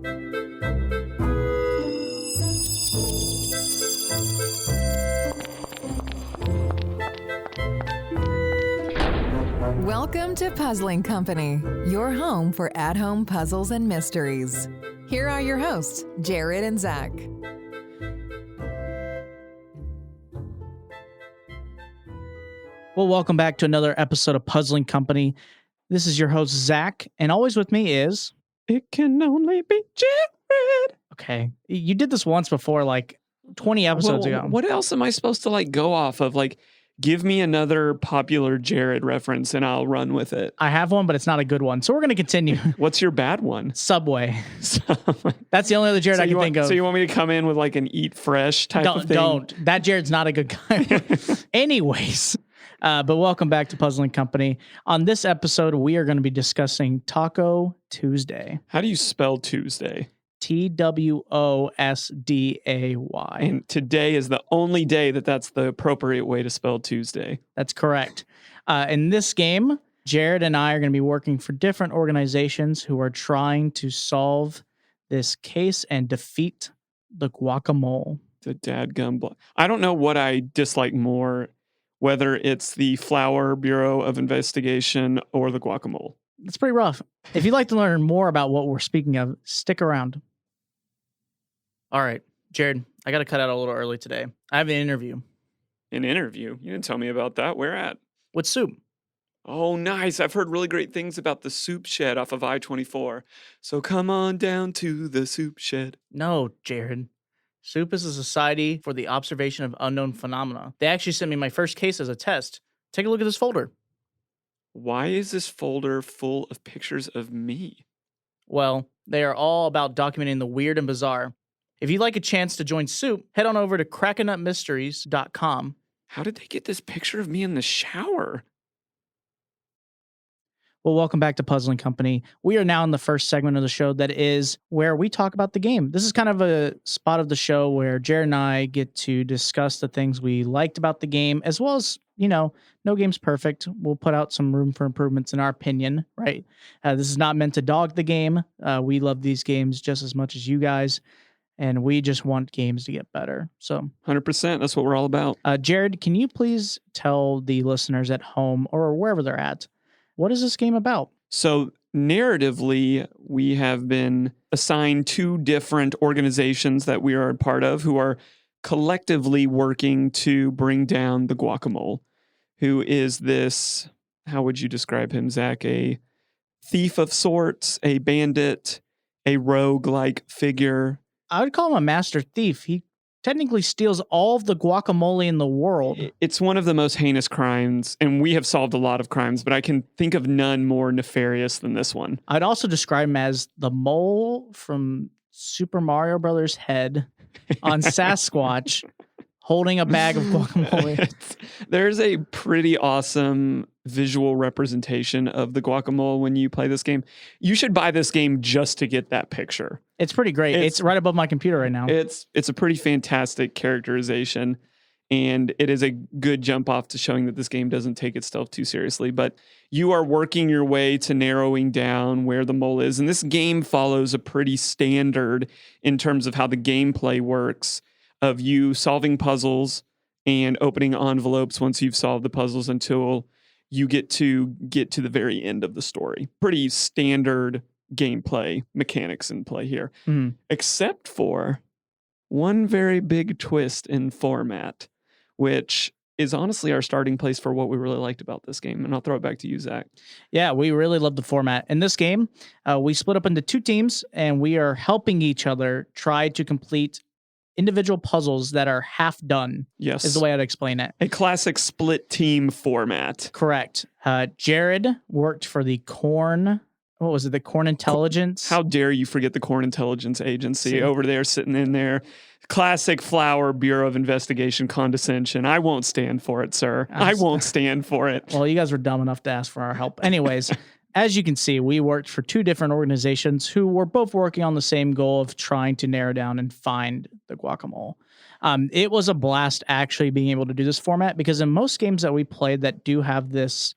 Welcome to Puzzling Company, your home for at-home puzzles and mysteries. Here are your hosts, Jared and Zach. Well, welcome back to another episode of Puzzling Company. This is your host, Zach, and always with me is... It can only be Jared. Okay, you did this once before, like 20 episodes ago. What else am I supposed to go off of? Give me another popular Jared reference and I'll run with it. I have one, but it's not a good one, so we're going to continue. What's your bad one? Subway. That's the only other Jared I can think of. So you want me to come in with an eat fresh type of thing? Don't. That Jared's not a good guy. Anyways, but welcome back to Puzzling Company. On this episode, we are going to be discussing Taco Tuesday. How do you spell Tuesday? Twosday. And today is the only day that's the appropriate way to spell Tuesday. That's correct. In this game, Jared and I are going to be working for different organizations who are trying to solve this case and defeat the guacamole. The dadgum. I don't know what I dislike more, whether it's the Flower Bureau of Investigation or the guacamole. It's pretty rough. If you'd like to learn more about what we're speaking of, stick around. All right, Jared, I got to cut out a little early today. I have an interview. An interview? You didn't tell me about that. Where at? With Soup. Oh, nice. I've heard really great things about the Soup Shed off of I-24. So come on down to the Soup Shed. No, Jared. Soup is a society for the observation of unknown phenomena. They actually sent me my first case as a test. Take a look at this folder. Why is this folder full of pictures of me? Well, they are all about documenting the weird and bizarre. If you'd like a chance to join Soup, head on over to crackanutmysteries.com. How did they get this picture of me in the shower? Well, welcome back to Puzzling Company. We are now in the first segment of the show that is where we talk about the game. This is kind of a spot of the show where Jared and I get to discuss the things we liked about the game, as well as, no game's perfect. We'll put out some room for improvements in our opinion, right? This is not meant to dog the game. We love these games just as much as you guys. And we just want games to get better. So 100%. That's what we're all about. Jared, can you please tell the listeners at home or wherever they're at, what is this game about? So narratively, we have been assigned two different organizations that we are a part of who are collectively working to bring down the guacamole, who is this, how would you describe him, Zach? A thief of sorts, a bandit, a rogue-like figure. I would call him a master thief. He technically steals all of the guacamole in the world. It's one of the most heinous crimes, and we have solved a lot of crimes, but I can think of none more nefarious than this one. I'd also describe him as the mole from Super Mario Brothers' head on Sasquatch holding a bag of guacamole. There's a pretty awesome visual representation of the guacamole when you play this game. You should buy this game just to get that picture. It's pretty great. It's right above my computer right now. It's a pretty fantastic characterization, and it is a good jump off to showing that this game doesn't take itself too seriously. But you are working your way to narrowing down where the mole is, and this game follows a pretty standard in terms of how the gameplay works, of you solving puzzles and opening envelopes once you've solved the puzzles until you get to the very end of the story. Pretty standard gameplay mechanics in play here, except for one very big twist in format, which is honestly our starting place for what we really liked about this game. And I'll throw it back to you, Zach. Yeah, we really love the format. In this game, we split up into two teams, and we are helping each other try to complete individual puzzles that are half done. Yes. Is the way I'd explain it. A classic split team format. Correct. Jared worked for the Corn... What was it? The Corn Intelligence? How dare you forget the Corn Intelligence Agency over there sitting in there. Classic Flower Bureau of Investigation condescension. I won't stand for it, sir. I won't stand for it. Well, you guys were dumb enough to ask for our help. Anyways, as you can see, we worked for two different organizations who were both working on the same goal of trying to narrow down and find the guacamole. It was a blast actually being able to do this format, because in most games that we played that do have this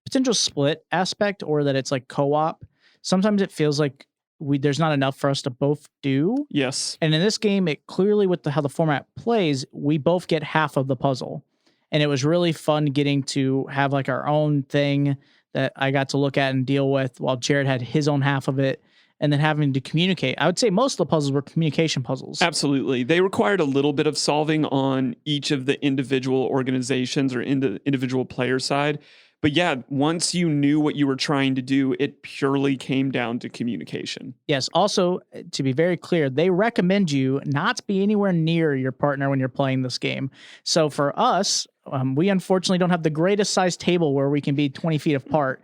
potential split aspect, or that it's like co-op, sometimes it feels like there's not enough for us to both do. Yes. And in this game, it clearly, with how the format plays, we both get half of the puzzle. And it was really fun getting to have like our own thing that I got to look at and deal with while Jared had his own half of it, and then having to communicate. I would say most of the puzzles were communication puzzles. Absolutely. They required a little bit of solving on each of the individual organizations or individual player side. But yeah, once you knew what you were trying to do, it purely came down to communication. Yes. Also, to be very clear, they recommend you not to be anywhere near your partner when you're playing this game. So for us, we unfortunately don't have the greatest size table where we can be 20 feet apart.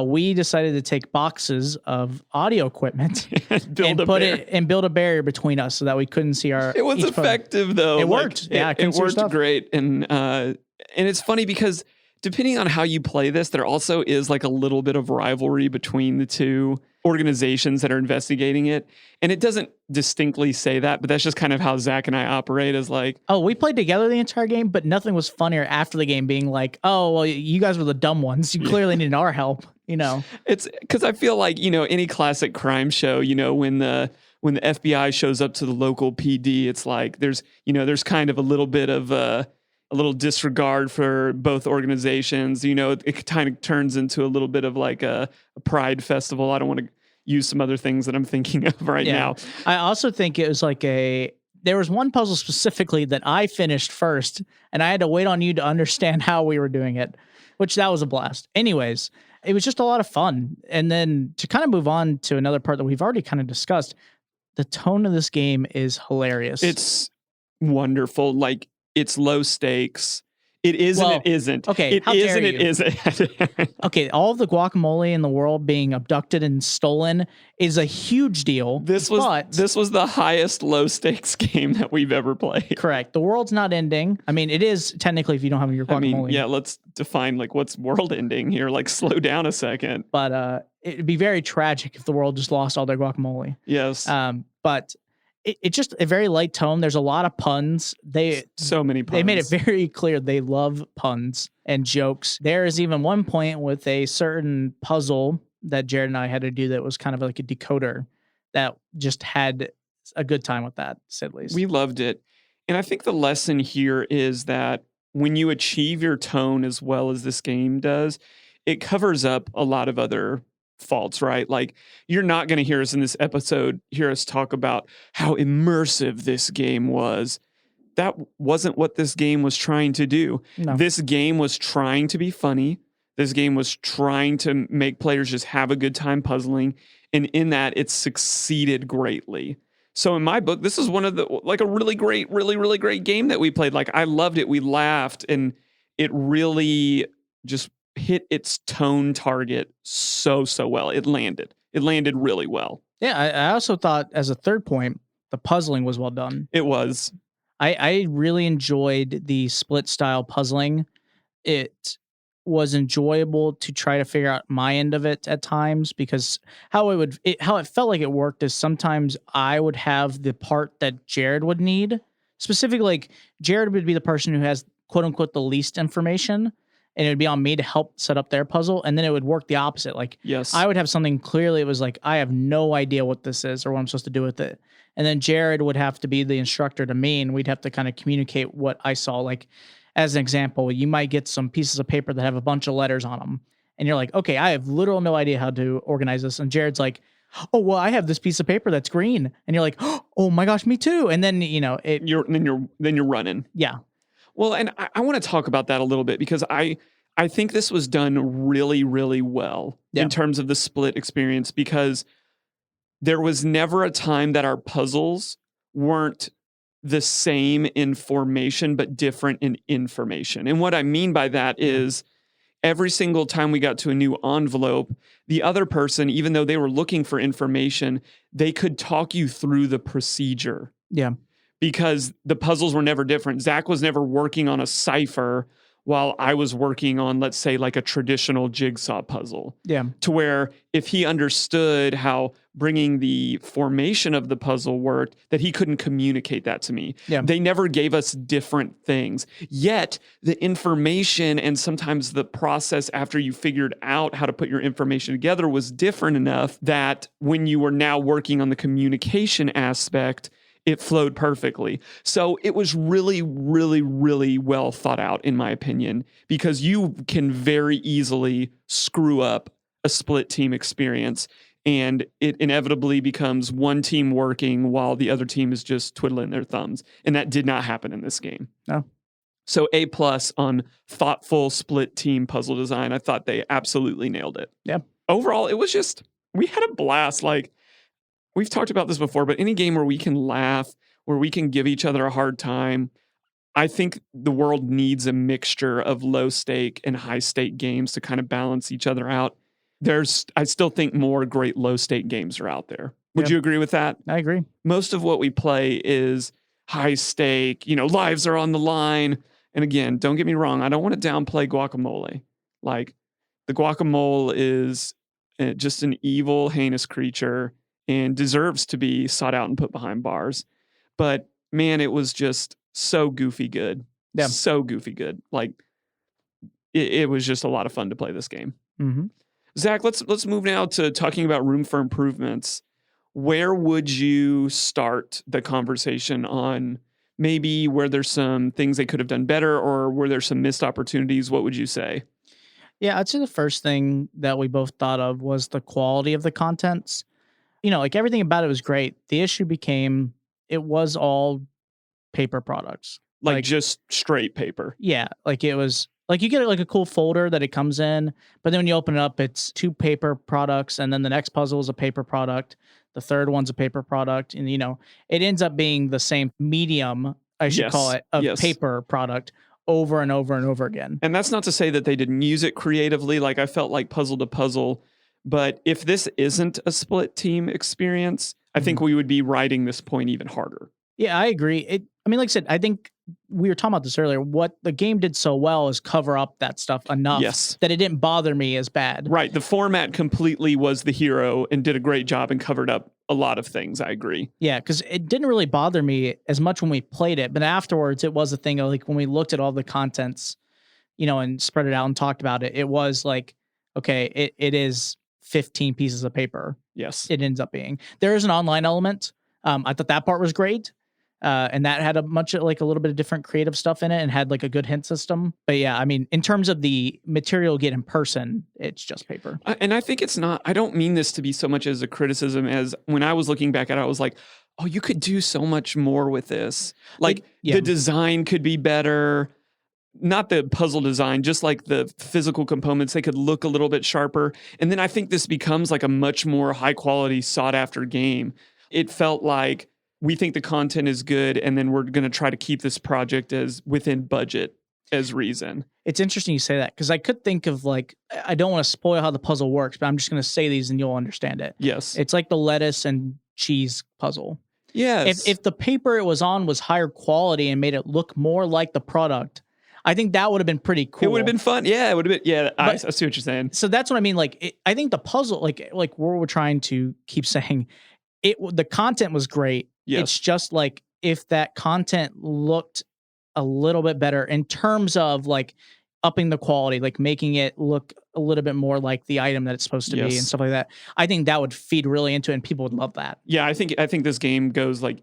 We decided to take boxes of audio equipment and build a barrier between us so that we couldn't see our. It was effective though. It worked. It worked great. And it's funny because depending on how you play this, there also is like a little bit of rivalry between the two organizations that are investigating it. And it doesn't distinctly say that, but that's just kind of how Zach and I operate, as like, oh, we played together the entire game, but nothing was funnier after the game being like, oh, well, you guys were the dumb ones. You clearly needed our help, you know? It's because I feel like, you know, any classic crime show, you know, when the FBI shows up to the local PD, it's like there's kind of a little bit of a little disregard for both organizations. You know, it kind of turns into a little bit of like a pride festival. I don't want to use some other things that I'm thinking of right now. I also think it was like there was one puzzle specifically that I finished first, and I had to wait on you to understand how we were doing it, which that was a blast. Anyways, it was just a lot of fun. And then to kind of move on to another part that we've already kind of discussed, the tone of this game is hilarious. It's wonderful. Like, it's low stakes. It is and it isn't. Okay, it is and it isn't. Okay, all of the guacamole in the world being abducted and stolen is a huge deal. This was the highest low stakes game that we've ever played. Correct. The world's not ending. I mean, it is technically if you don't have your guacamole. I mean, yeah, let's define like what's world ending here. Like, slow down a second. But it'd be very tragic if the world just lost all their guacamole. Yes. But it's just a very light tone. There's a lot of puns. So many puns. They made it very clear they love puns and jokes. There is even one point with a certain puzzle that Jared and I had to do that was kind of like a decoder that just had a good time with that, to say the least. We loved it. And I think the lesson here is that when you achieve your tone as well as this game does, it covers up a lot of other faults, right? Like, you're not going to hear us in this episode hear us talk about how immersive this game was. That wasn't what this game was trying to do. No. This game was trying to be funny. This game was trying to make players just have a good time puzzling, and in that, it succeeded greatly. So in my book, this is one of the like a really great game that we played. Like, I loved it. We laughed, and it really just hit its tone target so well. It landed really well. Yeah, I also thought, as a third point, the puzzling was well done. It was. I really enjoyed the split style puzzling. It was enjoyable to try to figure out my end of it at times, because how it felt like it worked is sometimes I would have the part that Jared would need. Specifically, like, Jared would be the person who has quote unquote the least information, and it would be on me to help set up their puzzle. And then it would work the opposite. Like, yes, I would have something clearly, it was like, I have no idea what this is or what I'm supposed to do with it. And then Jared would have to be the instructor to me, and we'd have to kind of communicate what I saw. Like, as an example, you might get some pieces of paper that have a bunch of letters on them, and you're like, okay, I have literal no idea how to organize this. And Jared's like, oh, well, I have this piece of paper that's green. And you're like, oh my gosh, me too. And then, you're running. Yeah. Well, and I want to talk about that a little bit, because I think this was done really, really well in terms of the split experience, because there was never a time that our puzzles weren't the same in formation, but different in information. And what I mean by that is every single time we got to a new envelope, the other person, even though they were looking for information, they could talk you through the procedure. Yeah. Because the puzzles were never different. Zach was never working on a cipher while I was working on, let's say, like a traditional jigsaw puzzle. Yeah. To where if he understood how bringing the formation of the puzzle worked, that he couldn't communicate that to me. Yeah. They never gave us different things. Yet the information and sometimes the process after you figured out how to put your information together was different enough that when you were now working on the communication aspect, it flowed perfectly. So it was really, really, really well thought out, in my opinion, because you can very easily screw up a split team experience, and it inevitably becomes one team working while the other team is just twiddling their thumbs. And that did not happen in this game. No. So A+ on thoughtful split team puzzle design. I thought they absolutely nailed it. Yeah. Overall, it was just, we had a blast. Like, we've talked about this before, but any game where we can laugh, where we can give each other a hard time, I think the world needs a mixture of low stake and high stake games to kind of balance each other out. I still think more great low stake games are out there. Would you agree with that? I agree. Most of what we play is high stake, lives are on the line. And again, don't get me wrong, I don't want to downplay guacamole. Like, the guacamole is just an evil, heinous creature and deserves to be sought out and put behind bars. But man, it was just so goofy good. Yeah. So goofy good. Like, it was just a lot of fun to play this game. Mm-hmm. Zach, let's move now to talking about room for improvements. Where would you start the conversation on maybe where there's some things they could have done better, or where there's some missed opportunities? What would you say? Yeah, I'd say the first thing that we both thought of was the quality of the contents. Like everything about it was great. The issue became it was all paper products. Like just straight paper. Yeah, like it was like you get like a cool folder that it comes in, but then when you open it up, it's 2 paper products, and then the next puzzle is a paper product. The third one's a paper product, and it ends up being the same medium, I should call it, of paper product over and over and over again. And that's not to say that they didn't use it creatively. Like, I felt like Puzzle to Puzzle, but if this isn't a split team experience, I think we would be riding this point even harder. Yeah, I agree. Like I said, I think we were talking about this earlier. What the game did so well is cover up that stuff enough that it didn't bother me as bad. Right. The format completely was the hero and did a great job and covered up a lot of things. I agree. Yeah, because it didn't really bother me as much when we played it, but afterwards it was a thing of like when we looked at all the contents, and spread it out and talked about it, it was like, okay, it is 15 pieces of paper. Yes. It ends up being. There is an online element. I thought that part was great. And that had a little bit of different creative stuff in it and had like a good hint system. But yeah, I mean, in terms of the material get in person, it's just paper. And I think it's not, I don't mean this to be so much as a criticism as when I was looking back at it, I was like, oh, you could do so much more with this. Like the design could be better. Not the puzzle design, just like the physical components, they could look a little bit sharper. And then I think this becomes like a much more high quality sought after game. It felt like, we think the content is good, and then we're going to try to keep this project as within budget as reason. It's interesting you say that, because I could think of like, I don't want to spoil how the puzzle works, but I'm just going to say these and you'll understand it. Yes. It's like the lettuce and cheese puzzle. Yes. If the paper it was on was higher quality and made it look more like the product, I think that would have been pretty cool. It would have been fun. Yeah, it would have been. Yeah, I see what you're saying. So that's what I mean. Like, I think the puzzle, like what we're trying to keep saying, the content was great. Yes. It's just like if that content looked a little bit better in terms of like upping the quality, like making it look a little bit more like the item that it's supposed to be and stuff like that. I think that would feed really into it and people would love that. Yeah, I think this game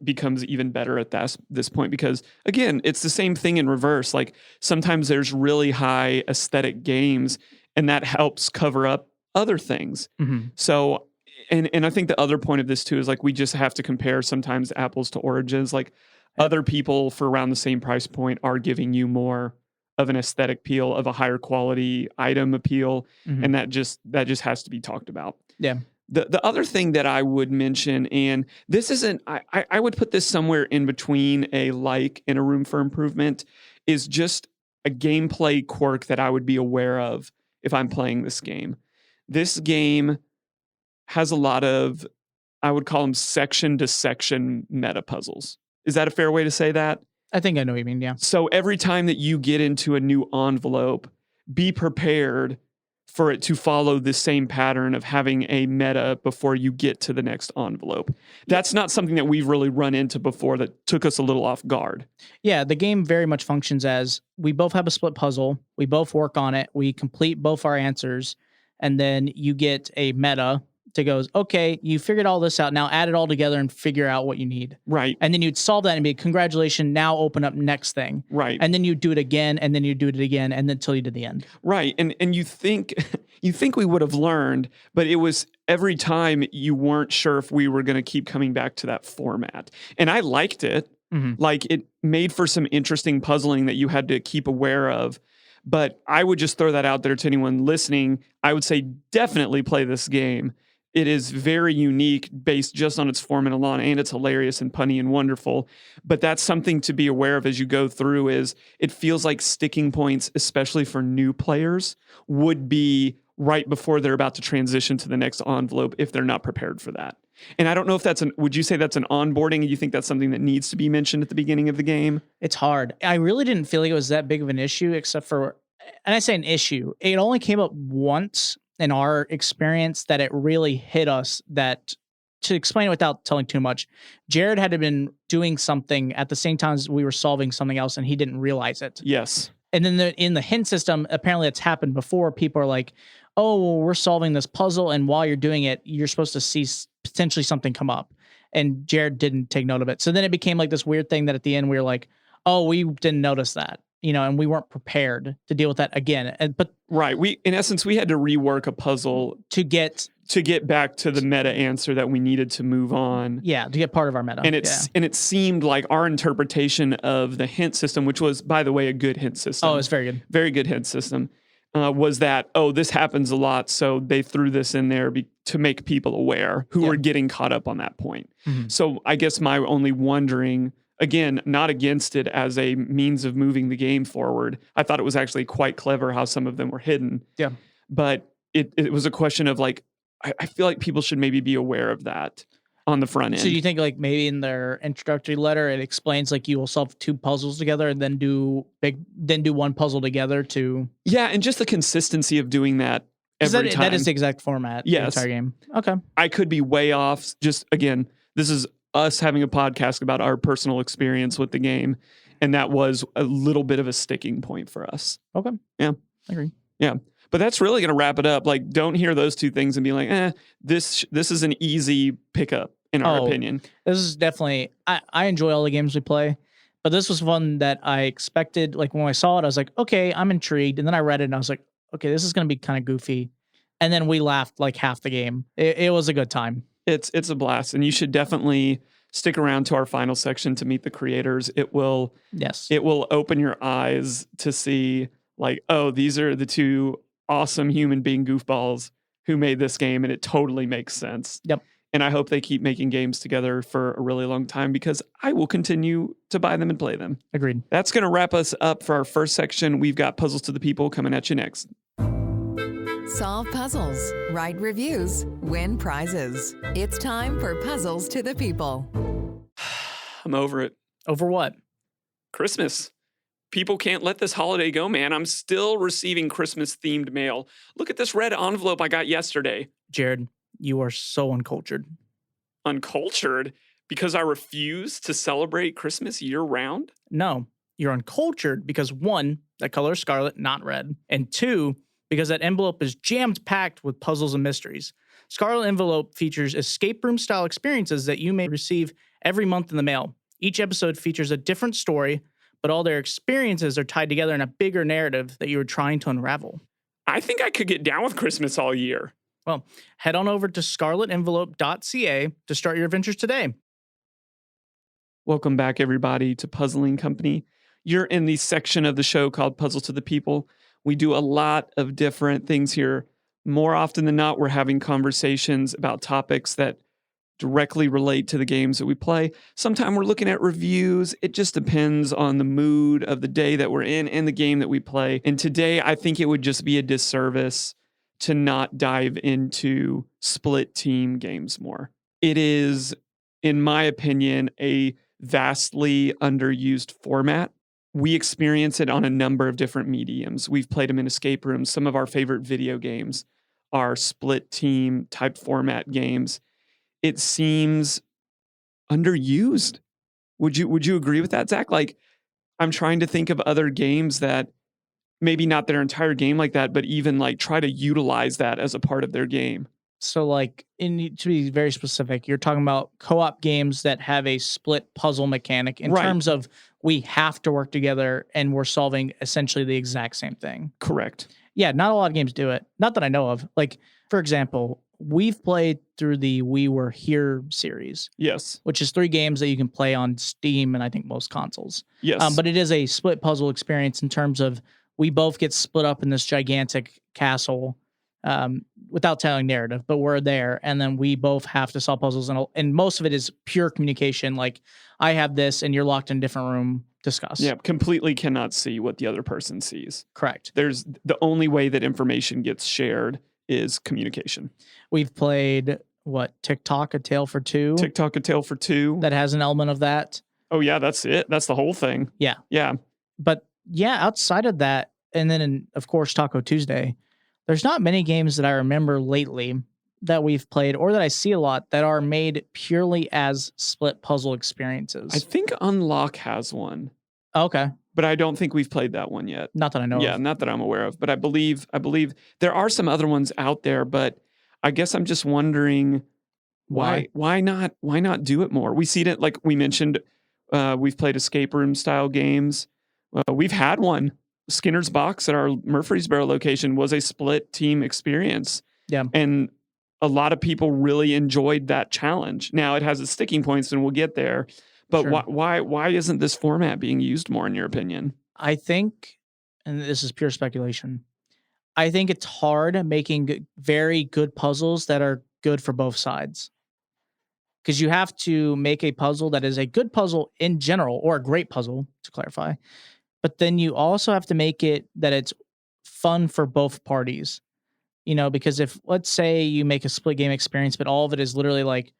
becomes even better at this point, because again, it's the same thing in reverse. Like sometimes there's really high aesthetic games and that helps cover up other things. Mm-hmm. So And I think the other point of this too is like we just have to compare sometimes apples to oranges. Like other people for around the same price point are giving you more of an aesthetic appeal, of a higher quality item appeal, and that just has to be talked about. Yeah. The other thing that I would mention, and this isn't, I would put this somewhere in between a like and a room for improvement, is just a gameplay quirk that I would be aware of if I'm playing this game. This game has a lot of, I would call them section to section meta puzzles. Is that a fair way to say that? I think I know what you mean, yeah. So every time that you get into a new envelope, be prepared for it to follow the same pattern of having a meta before you get to the next envelope. That's not something that we've really run into before that took us a little off guard. Yeah, the game very much functions as we both have a split puzzle, we both work on it, we complete both our answers, and then you get a meta that goes, okay, you figured all this out, now add it all together and figure out what you need. Right. And then you'd solve that and be, congratulations, now open up next thing. Right. And then you do it again, and then you do it again, and then until you did the end. Right. And you think we would have learned, but it was every time you weren't sure if we were going to keep coming back to that format. And I liked it. Mm-hmm. Like it made for some interesting puzzling that you had to keep aware of. But I would just throw that out there to anyone listening. I would say definitely play this game. It is very unique based just on its format alone, and it's hilarious and punny and wonderful. But that's something to be aware of as you go through is it feels like sticking points, especially for new players, would be right before they're about to transition to the next envelope if they're not prepared for that. And I don't know if would you say that's an onboarding? You think that's something that needs to be mentioned at the beginning of the game? It's hard. I really didn't feel like it was that big of an issue, except for, and I say an issue, it only came up once in our experience that it really hit us that, to explain it without telling too much, Jared had been doing something at the same time as we were solving something else and he didn't realize it. Yes. And then in the hint system, apparently it's happened before. People are like, oh, well, we're solving this puzzle, and while you're doing it, you're supposed to see potentially something come up. And Jared didn't take note of it. So then it became like this weird thing that at the end we were like, oh, we didn't notice that. And we weren't prepared to deal with that again. But right, in essence, we had to rework a puzzle to get back to the meta answer that we needed to move on. Yeah, to get part of our meta. And it seemed like our interpretation of the hint system, which was, by the way, a good hint system. Oh, it's very good. Very good hint system. Was that, this happens a lot, so they threw this in there to make people aware who were getting caught up on that point. Mm-hmm. So I guess my only wondering, again, not against it as a means of moving the game forward. I thought it was actually quite clever how some of them were hidden. Yeah. But it was a question of like, I feel like people should maybe be aware of that on the front end. So you think like maybe in their introductory letter, it explains like you will solve 2 puzzles together and then do one puzzle together to. Yeah. And just the consistency of doing that every time. That is the exact format. Yes. Of the entire game. Okay. I could be way off. Just again, this is us having a podcast about our personal experience with the game. And that was a little bit of a sticking point for us. Okay. Yeah. I agree. Yeah. But that's really going to wrap it up. Like, don't hear those 2 things and be like, this is an easy pickup in our opinion. This is definitely, I enjoy all the games we play, but this was one that I expected. Like when I saw it, I was like, okay, I'm intrigued. And then I read it and I was like, okay, this is going to be kind of goofy. And then we laughed like half the game. It was a good time. It's a blast. And you should definitely stick around to our final section to meet the creators. It will open your eyes to see like, oh, these are the 2 awesome human being goofballs who made this game, and it totally makes sense. Yep. And I hope they keep making games together for a really long time because I will continue to buy them and play them. Agreed. That's going to wrap us up for our first section. We've got Puzzles to the People coming at you next. Solve puzzles, write reviews, win prizes. It's time for Puzzles to the People. I'm over it. Over what? Christmas. People can't let this holiday go, man. I'm still receiving Christmas-themed mail. Look at this red envelope I got yesterday. Jared, you are so uncultured. Uncultured? Because I refuse to celebrate Christmas year-round? No, you're uncultured because 1, that color is scarlet, not red. And 2, because that envelope is jammed-packed with puzzles and mysteries. Scarlet Envelope features escape room-style experiences that you may receive every month in the mail. Each episode features a different story, but all their experiences are tied together in a bigger narrative that you are trying to unravel. I think I could get down with Christmas all year. Well, head on over to scarletenvelope.ca to start your adventures today. Welcome back, everybody, to Puzzling Company. You're in the section of the show called Puzzles to the People. We do a lot of different things here. More often than not, we're having conversations about topics that directly relate to the games that we play. Sometimes we're looking at reviews. It just depends on the mood of the day that we're in and the game that we play. And today, I think it would just be a disservice to not dive into split team games more. It is, in my opinion, a vastly underused format. We experience it on a number of different mediums. We've played them in escape rooms. Some of our favorite video games are split team type format games. It seems underused. Would you agree with that, Zach? Like, I'm trying to think of other games that maybe not their entire game like that, but even like try to utilize that as a part of their game. So, like, to be very specific, you're talking about co-op games that have a split puzzle mechanic in Right. terms of we have to work together and we're solving essentially the exact same thing. Correct. Yeah, not a lot of games do it. Not that I know of. Like, for example, we've played through the We Were Here series, Yes. which is 3 games that you can play on Steam and I think most consoles. Yes. But it is a split puzzle experience in terms of we both get split up in this gigantic castle, without telling narrative, but we're there, and then we both have to solve puzzles, and most of it is pure communication. Like, I have this, and you're locked in a different room. Discuss. Yeah, completely cannot see what the other person sees. Correct. There's the only way that information gets shared is communication. We've played TikTok: A Tale for Two. TikTok: A Tale for Two. That has an element of that. Oh yeah, that's it. That's the whole thing. Yeah. Yeah. But yeah, outside of that, and then of course Taco Tuesday, there's not many games that I remember lately that we've played or that I see a lot that are made purely as split puzzle experiences. I think Unlock has one. Okay. But I don't think we've played that one yet. Not that I know of. Yeah, not that I'm aware of. But I believe there are some other ones out there, but I guess I'm just wondering why not do it more? We see it, like we mentioned, we've played escape room style games. We've had one. Skinner's Box at our Murfreesboro location was a split team experience. Yeah. And a lot of people really enjoyed that challenge. Now it has its sticking points and we'll get there. But Sure. why isn't this format being used more in your opinion? I think, and this is pure speculation, I think it's hard making very good puzzles that are good for both sides. Because you have to make a puzzle that is a good puzzle in general, or a great puzzle, to clarify. But then you also have to make it that it's fun for both parties. Because if, let's say you make a split game experience, but all of it is literally like,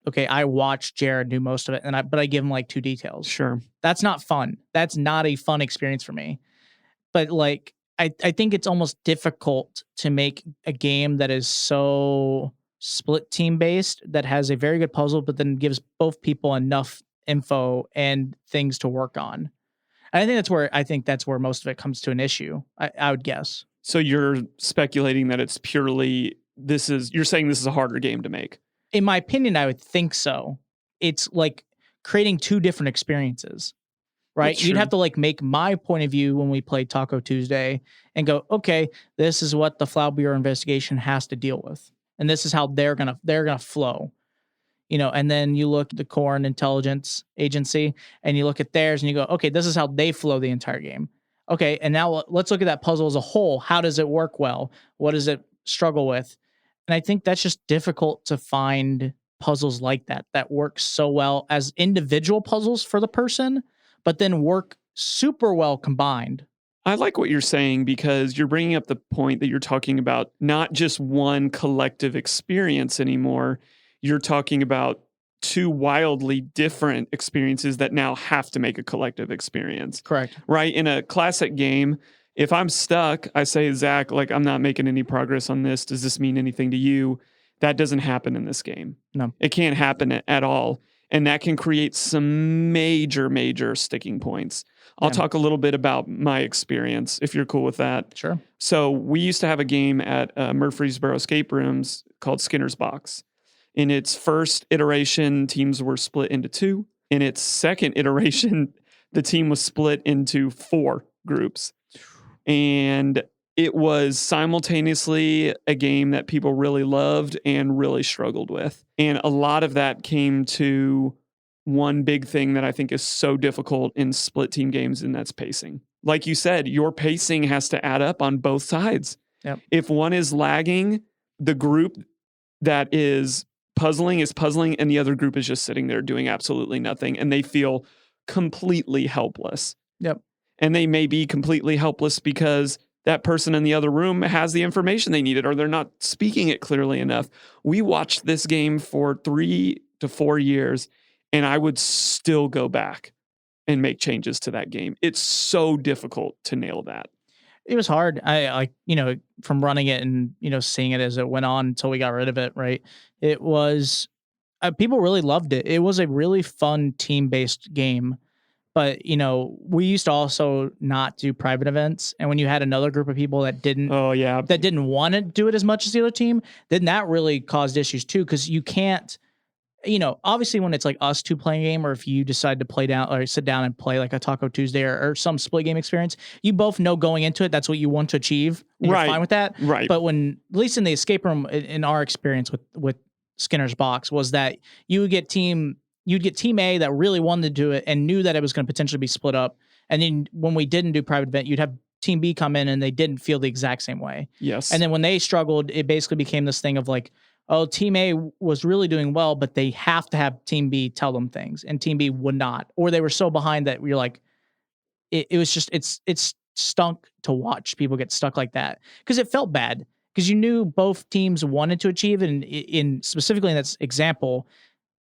okay, I watched Jared do most of it, but I give him like 2 details. Sure. That's not fun. That's not a fun experience for me. But like, I think it's almost difficult to make a game that is so split team based, that has a very good puzzle, but then gives both people enough info and things to work on. And I think that's where most of it comes to an issue, I would guess. So you're speculating that it's purely, you're saying this is a harder game to make. In my opinion, I would think so. It's like creating 2 different experiences, right? You'd have to like make my point of view when we played Taco Tuesday and go, okay, this is what the Flower Bureau investigation has to deal with. And this is how they're gonna flow. And then you look at the Corn Intelligence Agency and you look at theirs and you go, okay, this is how they flow the entire game. Okay, and now let's look at that puzzle as a whole. How does it work well? What does it struggle with? And I think that's just difficult to find puzzles like that work so well as individual puzzles for the person, but then work super well combined. I like what you're saying because you're bringing up the point that you're talking about not just one collective experience anymore. You're talking about 2 wildly different experiences that now have to make a collective experience. Correct. Right? In a classic game, if I'm stuck, I say, Zach, like, I'm not making any progress on this. Does this mean anything to you? That doesn't happen in this game. No. It can't happen at all. And that can create some major, major sticking points. I'll talk a little bit about my experience, if you're cool with that. Sure. So we used to have a game at Murfreesboro Escape Rooms called Skinner's Box. In its first iteration, teams were split into 2. In its second iteration, the team was split into 4 groups. And it was simultaneously a game that people really loved and really struggled with. And a lot of that came to one big thing that I think is so difficult in split team games, and that's pacing. Like you said, your pacing has to add up on both sides. Yep. If one is lagging, the group that is puzzling, and the other group is just sitting there doing absolutely nothing, and they feel completely helpless. Yep. And they may be completely helpless because that person in the other room has the information they needed, or they're not speaking it clearly enough. We watched this game for 3 to 4 years, and I would still go back and make changes to that game. It's so difficult to nail that. It was hard. I from running it and, seeing it as it went on until we got rid of it, right? It was, people really loved it. It was a really fun team-based game. But, we used to also not do private events. And when you had another group of people that didn't want to do it as much as the other team, then that really caused issues too. Because you can't, obviously when it's like us two playing a game, or if you decide to play down or sit down and play like a Taco Tuesday or some split game experience, you both know going into it, that's what you want to achieve. And Right. You're fine with that. Right. But when, at least in the escape room, in our experience with Skinner's Box, was that you'd get team A that really wanted to do it and knew that it was going to potentially be split up. And then when we didn't do private event, you'd have team B come in and they didn't feel the exact same way. Yes. And then when they struggled, it basically became this thing of like, oh, team A was really doing well, but they have to have team B tell them things, and team B would not, or they were so behind that you're like, it was just, it's stunk to watch people get stuck like that, because it felt bad, because you knew both teams wanted to achieve it, and in specifically in that example,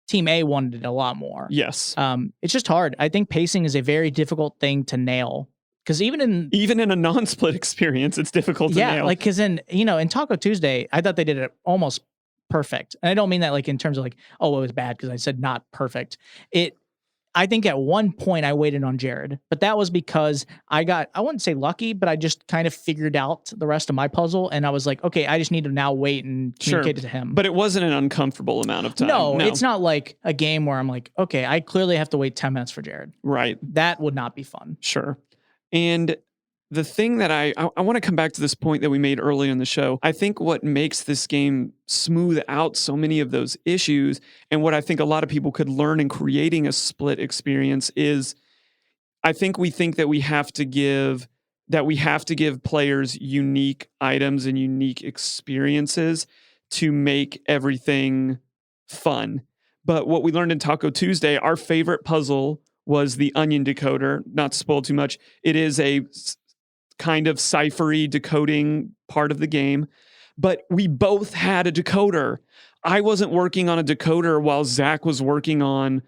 team A wanted it a lot more. Yes. It's just hard. I think pacing is a very difficult thing to nail, because even in a non-split experience, it's difficult to nail. Yeah, like, because in Taco Tuesday, I thought they did it almost perfect. And I don't mean that like in terms of like, oh, it was bad because I said not perfect. I think at one point I waited on Jared, but that was because I wouldn't say lucky, but I just kind of figured out the rest of my puzzle, and I was like, okay, I just need to now wait and communicate it to him. But it wasn't an uncomfortable amount of time. No, it's not like a game where I'm like, okay, I clearly have to wait 10 minutes for Jared. Right. That would not be fun. Sure. And the thing that I want to come back to this point that we made earlier in the show. I think what makes this game smooth out so many of those issues, and what I think a lot of people could learn in creating a split experience, is I think we think that we have to give players unique items and unique experiences to make everything fun. But what we learned in Taco Tuesday, our favorite puzzle was the onion decoder. Not to spoil too much, it is a kind of ciphery decoding part of the game, but we both had a decoder. I wasn't working on a decoder while Zach was working on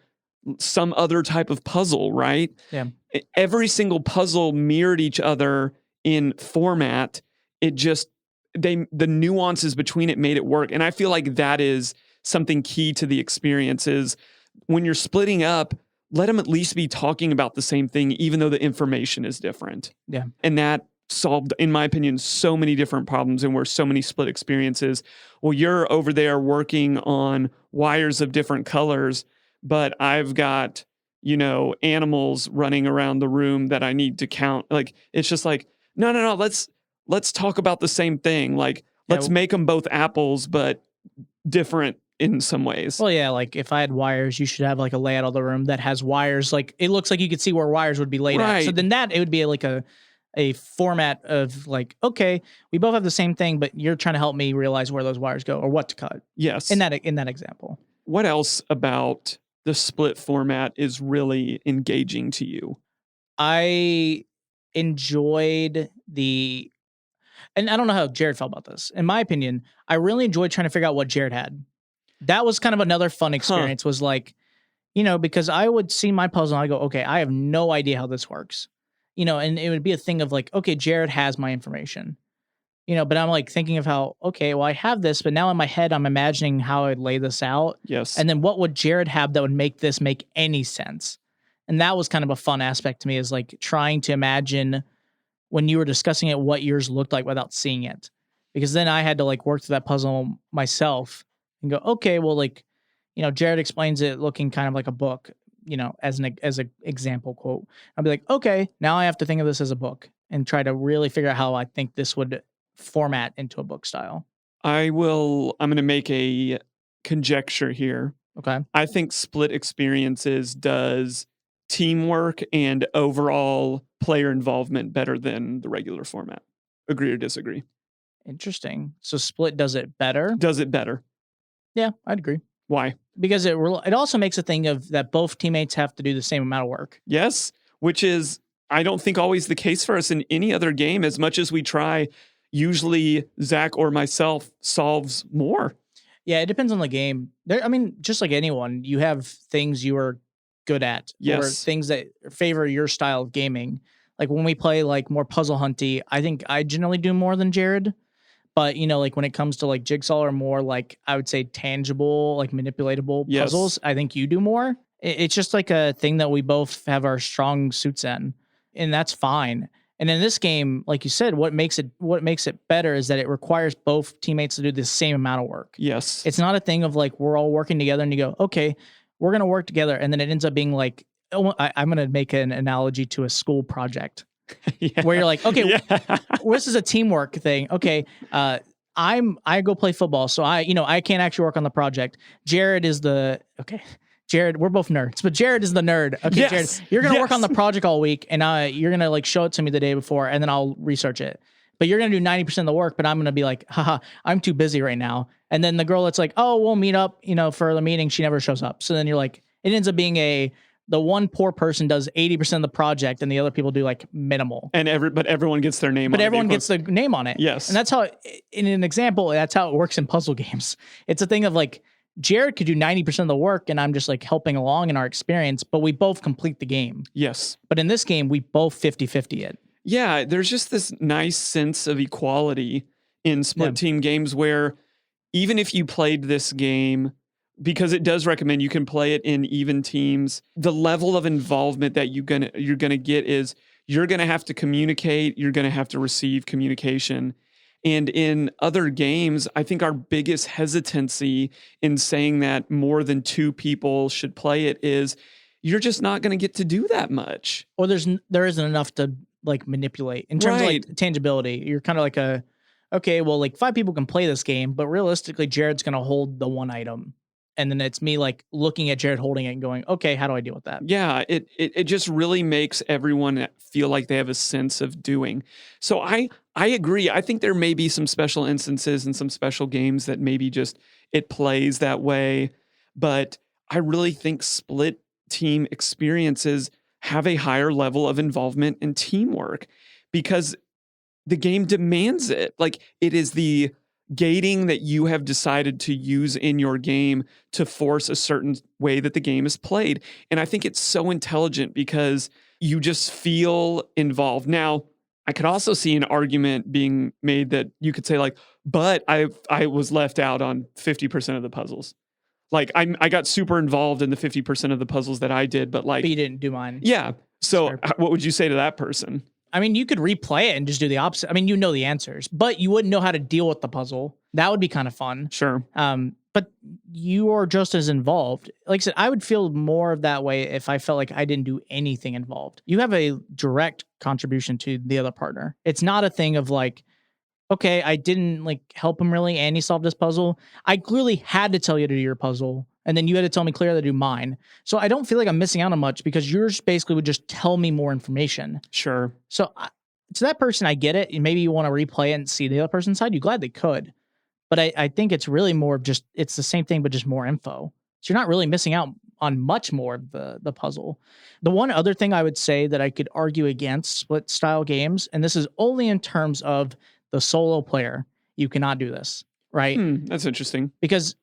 some other type of puzzle, right? Yeah. Every single puzzle mirrored each other in format. It just, the nuances between it made it work. And I feel like that is something key to the experience, is when you're splitting up, let them at least be talking about the same thing, even though the information is different. Yeah. And that solved, in my opinion, so many different problems, and were so many split experiences. Well, you're over there working on wires of different colors, but I've got, animals running around the room that I need to count. Like, it's just like, no, let's talk about the same thing. Like, let's make them both apples, but different in some ways. Well, yeah, like if I had wires, you should have like a layout of the room that has wires. Like, it looks like you could see where wires would be laid out. So then it would be like a format of like, okay, we both have the same thing, but you're trying to help me realize where those wires go or what to cut. Yes. In that example. What else about the split format is really engaging to you? I enjoyed and I don't know how Jared felt about this. In my opinion, I really enjoyed trying to figure out what Jared had. That was kind of another fun experience, was like, because I would see my puzzle and I go, okay, I have no idea how this works. And it would be a thing of like, okay, Jared has my information, but I'm like thinking of how, okay, well, I have this, but now in my head, I'm imagining how I'd lay this out. Yes. And then what would Jared have that would make this make any sense? And that was kind of a fun aspect to me, is like trying to imagine when you were discussing it, what yours looked like without seeing it. Because then I had to like work through that puzzle myself and go, okay, well, like, Jared explains it looking kind of like a book, as an example quote. I'll be like, okay, now I have to think of this as a book and try to really figure out how I think this would format into a book style. I'm going to make a conjecture here. Okay. I think split experiences does teamwork and overall player involvement better than the regular format. Agree or disagree? Interesting. So split does it better? Does it better? Yeah, I'd agree. Why? Because it also makes a thing of that both teammates have to do the same amount of work. Yes, which is, I don't think, always the case for us in any other game. As much as we try, usually Zach or myself solves more. Yeah, it depends on the game. I mean, just like anyone, you have things you are good at or Yes. things that favor your style of gaming. Like when we play like more puzzle hunty, I think I generally do more than Jared. But like when it comes to like jigsaw or more like I would say tangible, like manipulatable Yes. puzzles, I think you do more. It's just like a thing that we both have our strong suits in, and that's fine. And in this game, like you said, what makes it better is that it requires both teammates to do the same amount of work. Yes. It's not a thing of like we're all working together and you go, okay, we're gonna work together, and then it ends up being like, oh, I'm gonna make an analogy to a school project Yeah. where you're like, okay, Yeah. this is a teamwork thing. Okay, I go play football, so I can't actually work on the project. Jared is the okay. Jared, we're both nerds, but Jared is the nerd. Okay, Yes. Jared, you're gonna work on the Yes. project all week, and you're gonna like show it to me the day before, and then I'll research it. But you're gonna do 90% of the work, but I'm gonna be like, haha, I'm too busy right now. And then the girl that's like, oh, we'll meet up, for the meeting, she never shows up. So then you're like, it ends up being the one poor person does 80% of the project, and the other people do like minimal. And everyone gets their name. But on everyone it. gets the name on it. Yes. And that's how, in an example, that's how it works in puzzle games. It's a thing of like, Jared could do 90% of the work and I'm just like helping along in our experience, but we both complete the game. Yes. But in this game, we both 50-50 it. Yeah, there's just this nice sense of equality in split team games where even if you played this game, because it does recommend you can play it in even teams, the level of involvement that you're gonna get is you're gonna have to communicate, you're gonna have to receive communication. And in other games, I think our biggest hesitancy in saying that more than two people should play it is you're just not going to get to do that much. Or there isn't enough to like manipulate in terms of like tangibility. You're kind of like okay, well, like 5 people can play this game, but realistically, Jared's going to hold the one item. And then it's me like looking at Jared holding it and going, okay, how do I deal with that? Yeah, it just really makes everyone feel like they have a sense of doing. So I agree. I think there may be some special instances and some special games that maybe just it plays that way. But I really think split team experiences have a higher level of involvement and teamwork because the game demands it. Like it is the gating that you have decided to use in your game to force a certain way that the game is played. And I think it's so intelligent because you just feel involved. Now, I could also see an argument being made that you could say like, but I was left out on 50% of the puzzles. Like I got super involved in the 50% of the puzzles that I did, but like But you didn't do mine. Yeah. So what would you say to that person? I mean, you could replay it and just do the opposite. I mean, you know the answers, but you wouldn't know how to deal with the puzzle. That would be kind of fun. Sure. But you are just as involved. Like I said, I would feel more of that way if I felt like I didn't do anything involved. You have a direct contribution to the other partner. It's not a thing of like, okay, I didn't like help him really and he solved this puzzle. I clearly had to tell you to do your puzzle. And then you had to tell me clearly to do mine. So I don't feel like I'm missing out on much because yours basically would just tell me more information. Sure. So to that person, I get it. Maybe you want to replay it and see the other person's side. You gladly could. But I think it's really more of just, it's the same thing, but just more info. So you're not really missing out on much more of the puzzle. The one other thing I would say that I could argue against split style games, and this is only in terms of the solo player, you cannot do this. Right. That's interesting. Because,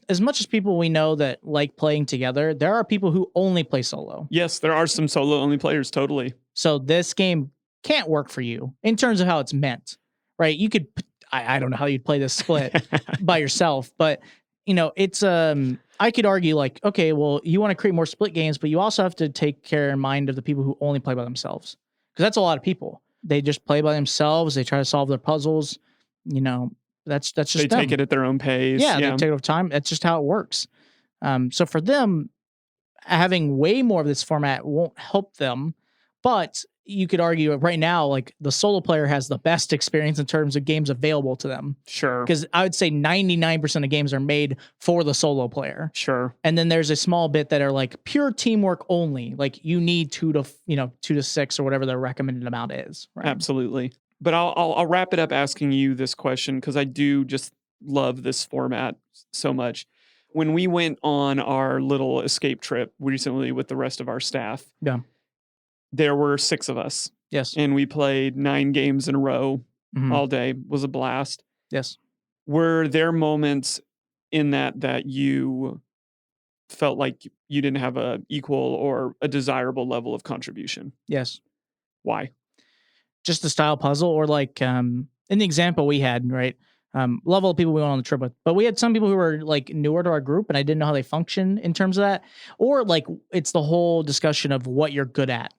as much as people we know that like playing together, there are people who only play solo. Yes, there are some solo only players. Totally. So this game can't work for you in terms of how it's meant. Right. You could, I don't know how you'd play this split by yourself, but it's, I could argue like, okay, well, you want to create more split games, but you also have to take care in mind of the people who only play by themselves. Because that's a lot of people. They just play by themselves. They try to solve their puzzles, That's just they them. take it at their own pace. Yeah, they take it over time. That's just how it works. So for them, having way more of this format won't help them. But you could argue right now, like the solo player has the best experience in terms of games available to them. Sure. Because I would say 99% of games are made for the solo player. Sure. And then there's a small bit that are like pure teamwork only. Like you need 2 to 6 or whatever the recommended amount is. Right? Absolutely. But I'll wrap it up asking you this question because I do just love this format so much. When we went on our little escape trip recently with the rest of our staff, there were 6 of us. Yes. And we played 9 games in a row all day. It was a blast. Yes. Were there moments in that you felt like you didn't have a equal or a desirable level of contribution? Yes. Why? Just the style puzzle, or like in the example we had, right? Level of people we went on the trip with, but we had some people who were like newer to our group, and I didn't know how they function in terms of that. Or like it's the whole discussion of what you're good at.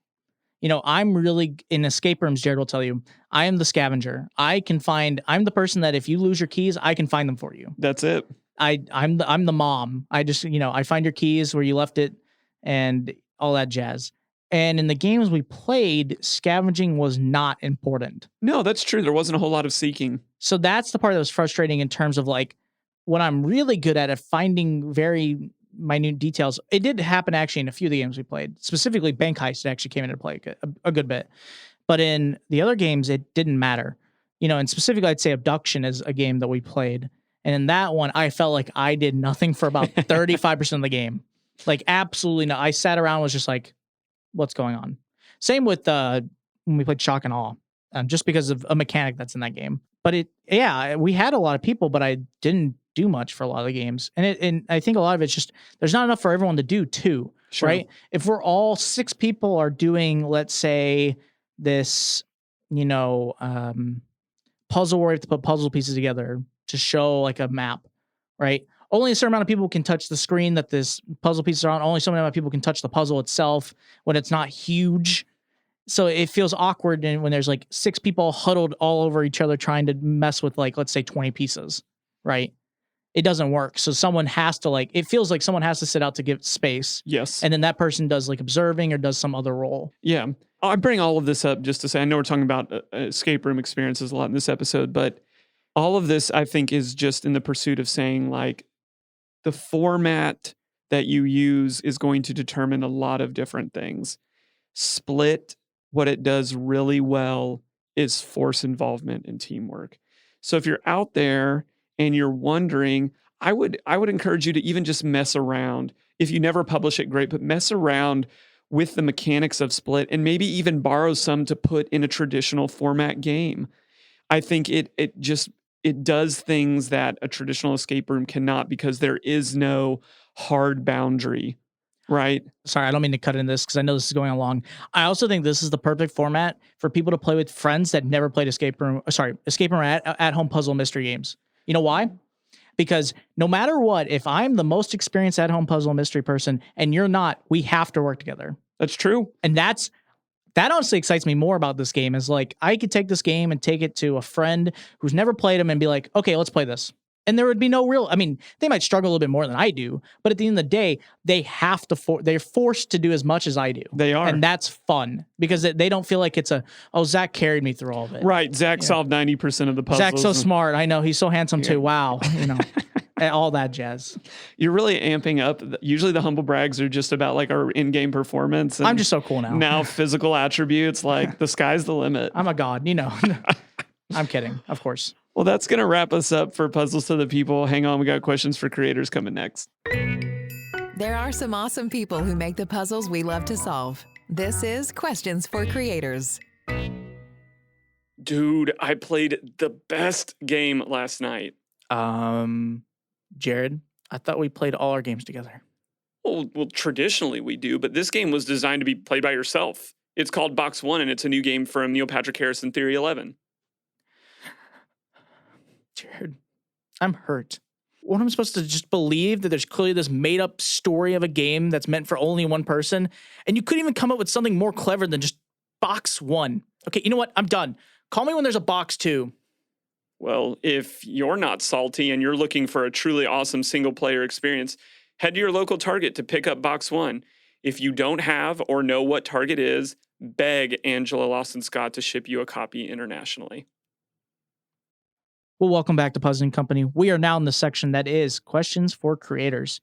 I'm really in escape rooms. Jared will tell you, I am the scavenger. I'm the person that if you lose your keys, I can find them for you. That's it. I'm the mom. I just, I find your keys where you left it and all that jazz. And in the games we played, scavenging was not important. No, that's true. There wasn't a whole lot of seeking. So that's the part that was frustrating in terms of like what I'm really good at finding very minute details. It did happen actually in a few of the games we played. Specifically, Bank Heist actually came into play a good bit. But in the other games, it didn't matter. And specifically, I'd say Abduction is a game that we played. And in that one, I felt like I did nothing for about 35% of the game. Like, absolutely no. I sat around and was just like, what's going on? Same with when we played Shock and Awe, just because of a mechanic that's in that game. But we had a lot of people, but I didn't do much for a lot of the games. And I think a lot of it's just, there's not enough for everyone to do too, Sure. right? If we're all 6 people are doing, let's say, this, puzzle where you have to put puzzle pieces together to show like a map, right? Only a certain amount of people can touch the screen that this puzzle pieces are on. Only so many amount of people can touch the puzzle itself when it's not huge. So it feels awkward when there's like 6 people huddled all over each other trying to mess with like, let's say 20 pieces, right? It doesn't work. So someone has to it feels like someone has to sit out to give space. Yes. And then that person does like observing or does some other role. Yeah. I bring all of this up just to say, I know we're talking about escape room experiences a lot in this episode, but all of this I think is just in the pursuit of saying like the format that you use is going to determine a lot of different things. Split, what it does really well is force involvement and teamwork. So if you're out there and you're wondering, I would encourage you to even just mess around. If you never publish it, great, but mess around with the mechanics of Split and maybe even borrow some to put in a traditional format game. I think it does things that a traditional escape room cannot because there is no hard boundary, right? Sorry, I don't mean to cut in this because I know this is going along. I also think this is the perfect format for people to play with friends that never played escape room at home puzzle mystery games. You know why? Because no matter what, if I'm the most experienced at home puzzle mystery person and you're not, we have to work together. That's true. And that honestly excites me more about this game is like, I could take this game and take it to a friend who's never played them and be like, okay, let's play this. And there would be no real, they might struggle a little bit more than I do, but at the end of the day, they have to, they're forced to do as much as I do. They are. And that's fun because they don't feel like it's Zach carried me through all of it. Right. Zach solved 90% of the puzzles. Zach's so smart. I know. He's so handsome too. Wow. All that jazz. You're really amping up. Usually the humble brags are just about like our in-game performance. And I'm just so cool now. Now physical attributes, like the sky's the limit. I'm a god, I'm kidding, of course. Well, that's going to wrap us up for Puzzles to the People. Hang on, we got questions for creators coming next. There are some awesome people who make the puzzles we love to solve. This is Questions for Creators. Dude, I played the best game last night. Jared, I thought we played all our games together. Well, traditionally we do, but this game was designed to be played by yourself. It's called Box One, and it's a new game from Neil Patrick Harris and Theory 11. Jared, I'm hurt. What am I supposed to just believe that there's clearly this made up story of a game that's meant for only one person? And you couldn't even come up with something more clever than just Box One. Okay, you know what? I'm done. Call me when there's a Box Two. Well, if you're not salty and you're looking for a truly awesome single player experience, head to your local Target to pick up Box One. If you don't have or know what Target is, beg Angela Lawson Scott to ship you a copy internationally. Well, welcome back to Puzzling Company. We are now in the section that is Questions for Creators.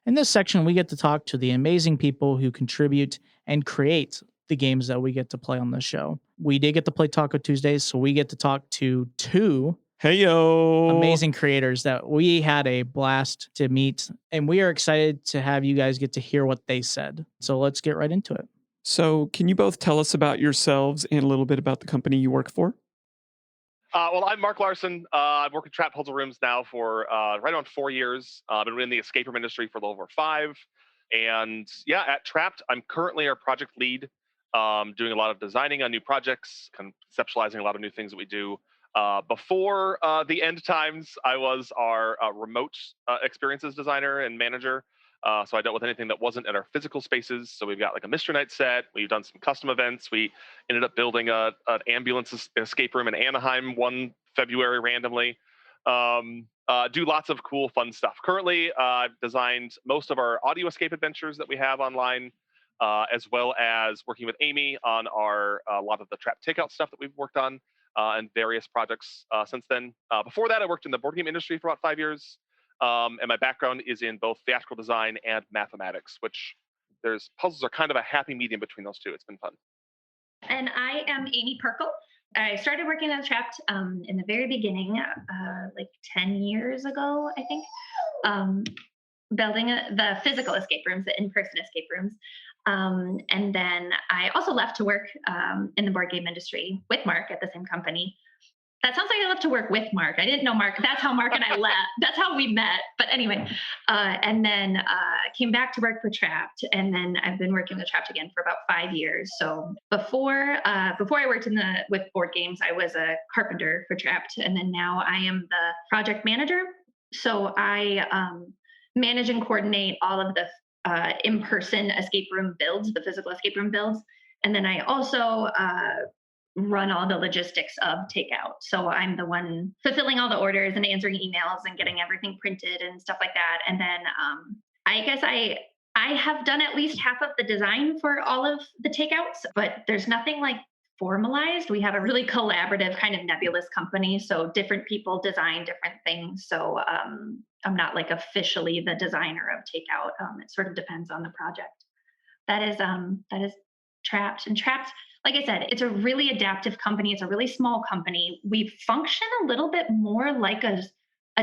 In this section, we get to talk to the amazing people who contribute and create the games that we get to play on this show. We did get to play Taco Tuesdays, so we get to talk to 2 amazing creators that we had a blast to meet, and we are excited to have you guys get to hear what they said. So let's get right into it. So can you both tell us about yourselves and a little bit about the company you work for? Well, I'm Mark Larson. I've worked at Trap Puzzle Rooms now for right around 4 years. I've been in the escape room industry for a little over 5. And yeah, at Trapped, I'm currently our project lead, doing a lot of designing on new projects, conceptualizing a lot of new things that we do. Before the end times, I was our remote experiences designer and manager. So I dealt with anything that wasn't in our physical spaces. So we've got like a Mystery Night set. We've done some custom events. We ended up building an ambulance escape room in Anaheim one February randomly. Do lots of cool, fun stuff. Currently, I've designed most of our audio escape adventures that we have online, as well as working with Amy on a lot of the trap takeout stuff that we've worked on, and various projects since then. Before that, I worked in the board game industry for about 5 years. And my background is in both theatrical design and mathematics, which puzzles are kind of a happy medium between those two. It's been fun. And I am Amy Perkle. I started working at Trapped in the very beginning, like 10 years ago, I think, building the physical escape rooms, the in-person escape rooms. And then I also left to work in the board game industry with Mark at the same company. That sounds like I left to work with Mark. I didn't know Mark. That's how Mark and I left. That's how we met. But anyway, and then came back to work for Trapped, and then I've been working with Trapped again for about 5 years. So before I worked with board games, I was a carpenter for Trapped, and then now I am the project manager. So I manage and coordinate all of the in-person escape room builds, the physical escape room builds, and then I also run all the logistics of takeout. So I'm the one fulfilling all the orders and answering emails and getting everything printed and stuff like that. And then I guess I have done at least half of the design for all of the takeouts, but there's nothing like formalized. We have a really collaborative kind of nebulous company. So different people design different things. So I'm not like officially the designer of takeout. It sort of depends on the project. That is Trapped. And Trapped, like I said, it's a really adaptive company. It's a really small company. We function a little bit more like a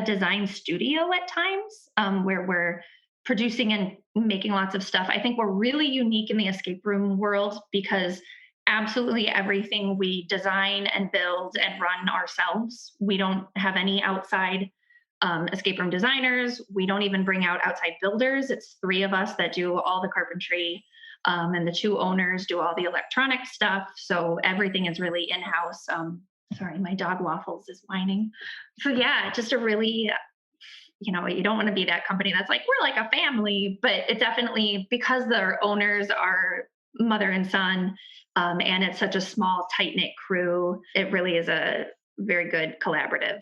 design studio at times, where we're producing and making lots of stuff. I think we're really unique in the escape room world because absolutely everything we design and build and run ourselves. We don't have any outside escape room designers. We don't even bring out outside builders. It's 3 of us that do all the carpentry. And the 2 owners do all the electronic stuff. So everything is really in-house. Sorry, my dog Waffles is whining. So yeah, just a really, you don't want to be that company that's like, we're like a family, but it definitely, because their owners are mother and son, and it's such a small, tight-knit crew, it really is a very good collaborative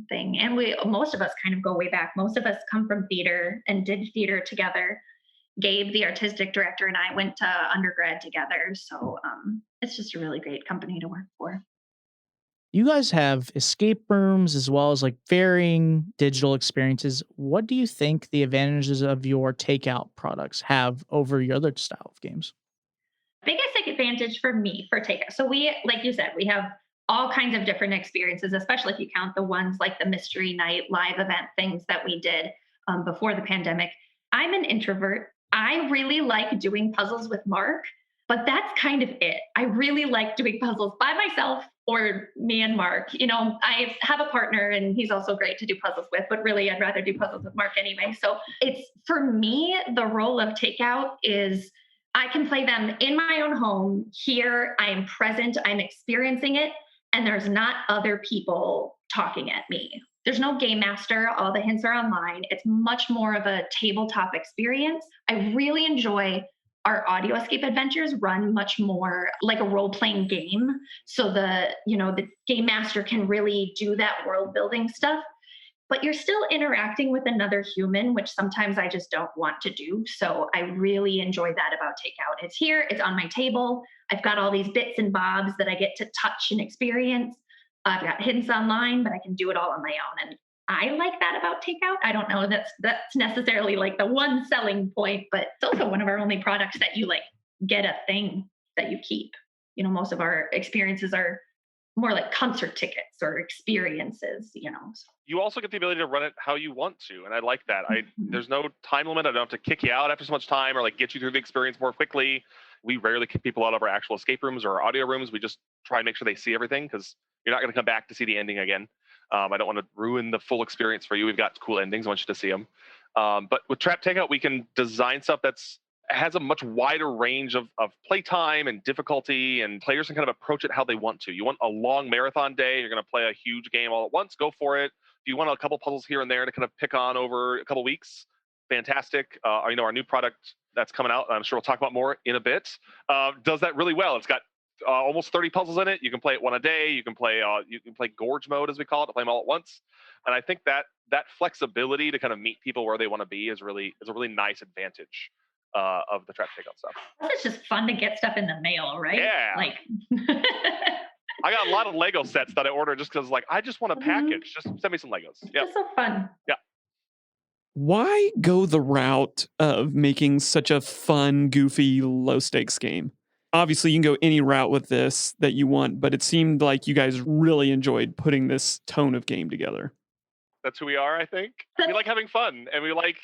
thing. And most of us kind of go way back. Most of us come from theater and did theater together. Gabe, the artistic director, and I went to undergrad together. So it's just a really great company to work for. You guys have escape rooms as well as like varying digital experiences. What do you think the advantages of your takeout products have over your other style of games? Biggest advantage for me for takeout. So we, like you said, we have all kinds of different experiences, especially if you count the ones like the Mystery Night live event things that we did before the pandemic. I'm an introvert. I really like doing puzzles with Mark, but that's kind of it. I really like doing puzzles by myself or me and Mark. I have a partner and he's also great to do puzzles with, but really I'd rather do puzzles with Mark anyway. So it's, for me, the role of takeout is I can play them in my own home. Here, I am present, I'm experiencing it, and there's not other people talking at me. There's no game master. All the hints are online. It's much more of a tabletop experience. I really enjoy our audio escape adventures run much more like a role-playing game. So the game master can really do that world building stuff, but you're still interacting with another human, which sometimes I just don't want to do. So I really enjoy that about takeout. It's here, it's on my table. I've got all these bits and bobs that I get to touch and experience. I've got hints online, but I can do it all on my own. And I like that about takeout. I don't know that's necessarily like the one selling point, but it's also one of our only products that you like get a thing that you keep. Most of our experiences are more like concert tickets or experiences. You also get the ability to run it how you want to, and I like that. There's no time limit. I don't have to kick you out after so much time or like get you through the experience more quickly. We rarely kick people out of our actual escape rooms or our audio rooms. We just try and make sure they see everything because You're not going to come back to see the ending again. I don't want to ruin the full experience for you. We've got cool endings. I want you to see them. But with Trap Takeout, we can design stuff that's has a much wider range of playtime and difficulty, and players can kind of approach it how they want to. You want a long marathon day, you're going to play a huge game all at once, go for it. If you want a couple puzzles here and there to kind of pick on over a couple weeks, fantastic. Our new product that's coming out, I'm sure we'll talk about more in a bit, does that really well. It's got almost 30 puzzles in it. You can play it one a day. You can play gorge mode, as we call it, to play them all at once. And I think that flexibility to kind of meet people where they want to be is a really nice advantage of the Trap Takeout stuff. It's just fun to get stuff in the mail, right? Yeah. Like I got a lot of Lego sets that I ordered just because, like, I just want a package. Just send me some Legos. Yeah. It's so fun. Yeah. Why go the route of making such a fun, goofy, low stakes game? Obviously, you can go any route with this that you want, but it seemed like you guys really enjoyed putting this tone of game together. That's who we are, I think. We like having fun, and we like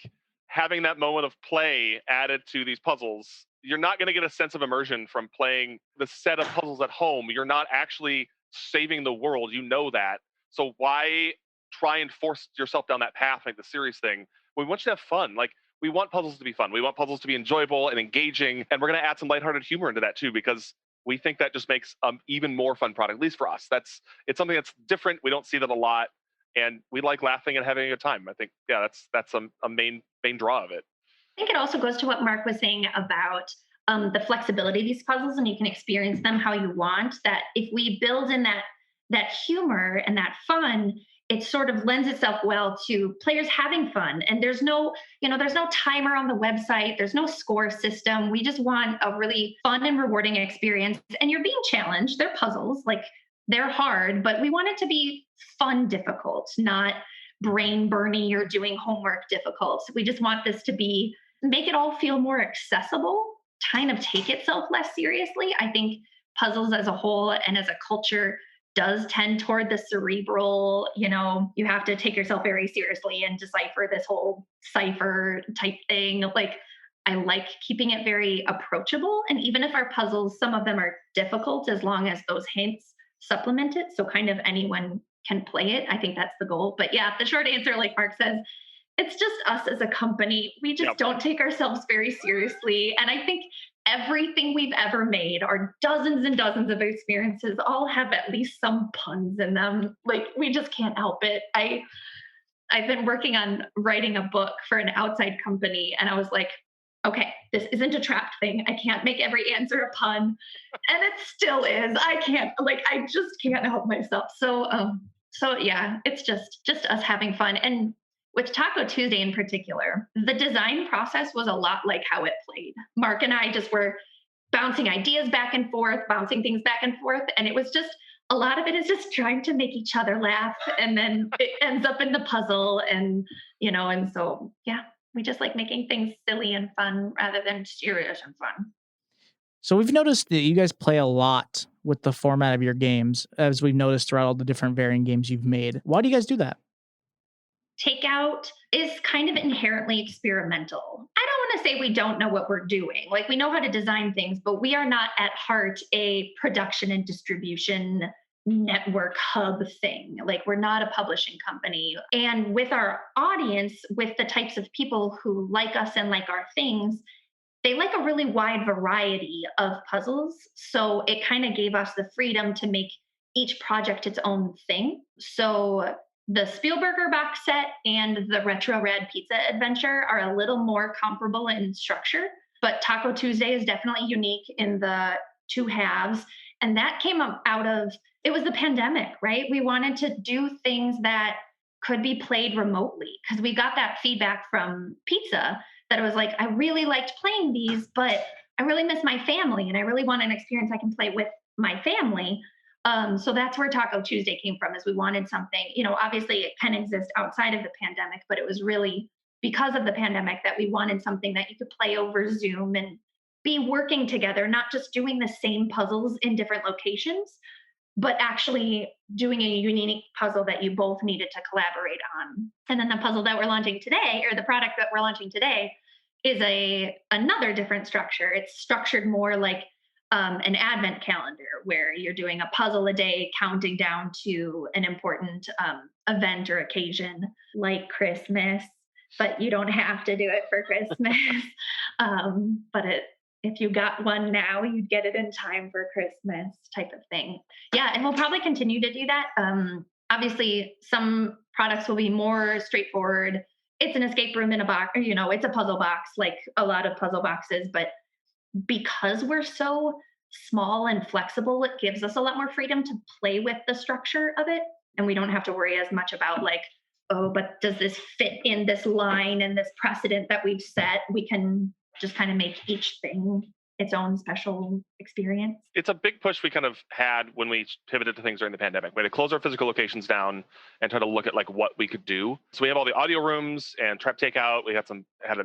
having that moment of play added to these puzzles. You're not going to get a sense of immersion from playing the set of puzzles at home. You're not actually saving the world. You know that. So why try and force yourself down that path, like the serious thing? We want you to have fun. Like, we want puzzles to be fun. We want puzzles to be enjoyable and engaging. And we're going to add some lighthearted humor into that too, because we think that just makes even more fun product, at least for us. It's something that's different. We don't see that a lot. And we like laughing and having a good time. I think, yeah, that's a main draw of it. I think it also goes to what Mark was saying about the flexibility of these puzzles, and you can experience them how you want. That if we build in that humor and that fun, it sort of lends itself well to players having fun. And there's no timer on the website. There's no score system. We just want a really fun and rewarding experience. And you're being challenged. They're puzzles, like they're hard, but we want it to be fun, difficult, not brain burning or doing homework difficult. We just want this to make it all feel more accessible, kind of take itself less seriously. I think puzzles as a whole and as a culture does tend toward the cerebral, you have to take yourself very seriously and decipher this whole cipher type thing. Like, I like keeping it very approachable. And even if our puzzles, some of them are difficult, as long as those hints supplement it, so kind of anyone can play it. I think that's the goal. But yeah, the short answer, like Mark says, it's just us as a company. We just don't take ourselves very seriously. And I think everything we've ever made, our dozens and dozens of experiences, all have at least some puns in them. Like, we just can't help it. I've been working on writing a book for an outside company, and I was like, okay, this isn't a trapped thing. I can't make every answer a pun. And it still is. I just can't help myself. So yeah, it's just us having fun. And with Taco Tuesday in particular, the design process was a lot like how it played. Mark and I just were bouncing ideas back and forth, bouncing things back and forth. And it was just, a lot of it is just trying to make each other laugh. And then it ends up in the puzzle. And so, yeah, we just like making things silly and fun rather than serious and fun. So we've noticed that you guys play a lot with the format of your games, as we've noticed throughout all the different varying games you've made. Why do you guys do that? Takeout is kind of inherently experimental. I don't want to say we don't know what we're doing. Like, we know how to design things, but we are not at heart a production and distribution network hub thing. Like, we're not a publishing company. And with our audience, with the types of people who like us and like our things, they like a really wide variety of puzzles. So it kind of gave us the freedom to make each project its own thing. So the Spielberger box set and the Retro Rad Pizza Adventure are a little more comparable in structure, but Taco Tuesday is definitely unique in the two halves. And that came out of, it was the pandemic, right? We wanted to do things that could be played remotely, because we got that feedback from Pizza that it was like, I really liked playing these, but I really miss my family and I really want an experience I can play with my family. So that's where Taco Tuesday came from, is we wanted something, obviously it can exist outside of the pandemic, but it was really because of the pandemic that we wanted something that you could play over Zoom and be working together, not just doing the same puzzles in different locations, but actually doing a unique puzzle that you both needed to collaborate on. And then the puzzle that we're launching today, or the product that we're launching today, is another different structure. It's structured more like an advent calendar where you're doing a puzzle a day, counting down to an important event or occasion like Christmas. But you don't have to do it for Christmas. But if you got one now, you'd get it in time for Christmas type of thing. Yeah, and we'll probably continue to do that. Obviously, some products will be more straightforward. It's an escape room in a box, it's a puzzle box, like a lot of puzzle boxes. But because we're so small and flexible, it gives us a lot more freedom to play with the structure of it. And we don't have to worry as much about like, oh, but does this fit in this line and this precedent that we've set? We can just kind of make each thing its own special experience. It's a big push we kind of had when we pivoted to things during the pandemic. We had to close our physical locations down and try to look at like what we could do. So we have all the audio rooms and Trap Takeout. We had an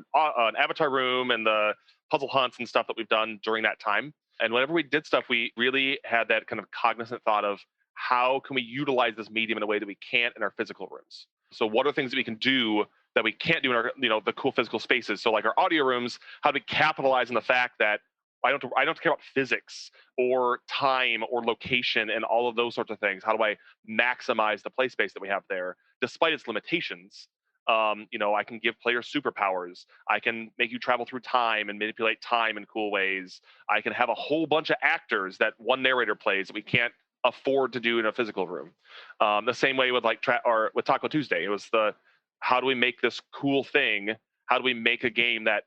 avatar room and the puzzle hunts and stuff that we've done during that time. And whenever we did stuff, we really had that kind of cognizant thought of how can we utilize this medium in a way that we can't in our physical rooms. So what are things that we can do that we can't do in our, the cool physical spaces? So like our audio rooms, how do we capitalize on the fact that I don't care about physics or time or location and all of those sorts of things. How do I maximize the play space that we have there, despite its limitations? I can give players superpowers. I can make you travel through time and manipulate time in cool ways. I can have a whole bunch of actors that one narrator plays that we can't afford to do in a physical room. The same way with with Taco Tuesday. It was how do we make this cool thing? How do we make a game that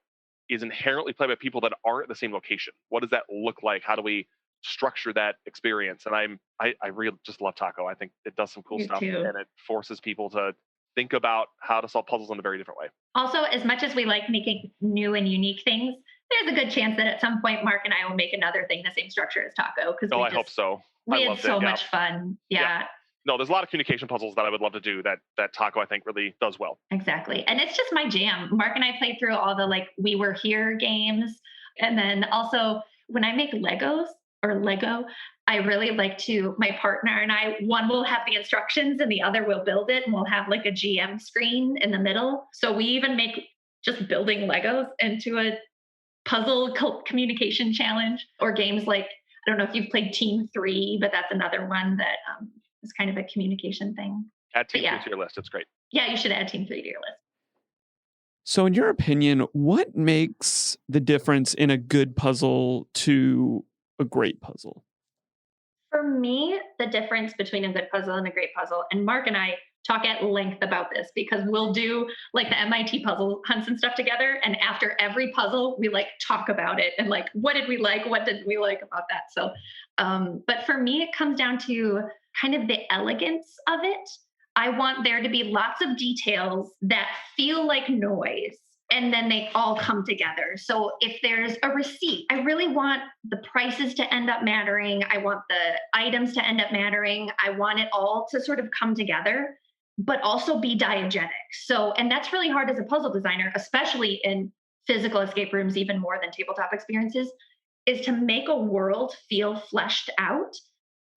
is inherently played by people that aren't at the same location? What does that look like? How do we structure that experience? And I really just love Taco. I think it does some cool stuff too. And it forces people to think about how to solve puzzles in a very different way. Also, as much as we like making new and unique things, there's a good chance that at some point Mark and I will make another thing the same structure as Taco. Because I hope so. We had so much fun. Yeah. No, there's a lot of communication puzzles that I would love to do that Taco, I think, really does well. Exactly. And it's just my jam. Mark and I played through all the like We Were Here games. And then also when I make Legos or Lego, I really like my partner and I, one will have the instructions and the other will build it. And we'll have like a GM screen in the middle. So we even make just building Legos into a puzzle communication challenge, or games like, I don't know if you've played Team 3, but that's another one that is kind of a communication thing. Add Team 3 to your list. It's great. Yeah, you should add Team 3 to your list. So in your opinion, what makes the difference in a good puzzle to a great puzzle? For me, the difference between a good puzzle and a great puzzle, and Mark and I talk at length about this because we'll do like the MIT puzzle hunts and stuff together. And after every puzzle, we like talk about it and like, what did we like? What didn't we like about that? So, but for me, it comes down to kind of the elegance of it. I want there to be lots of details that feel like noise, and then they all come together. So if there's a receipt, I really want the prices to end up mattering. I want the items to end up mattering. I want it all to sort of come together, but also be diegetic. So, and that's really hard as a puzzle designer, especially in physical escape rooms, even more than tabletop experiences, is to make a world feel fleshed out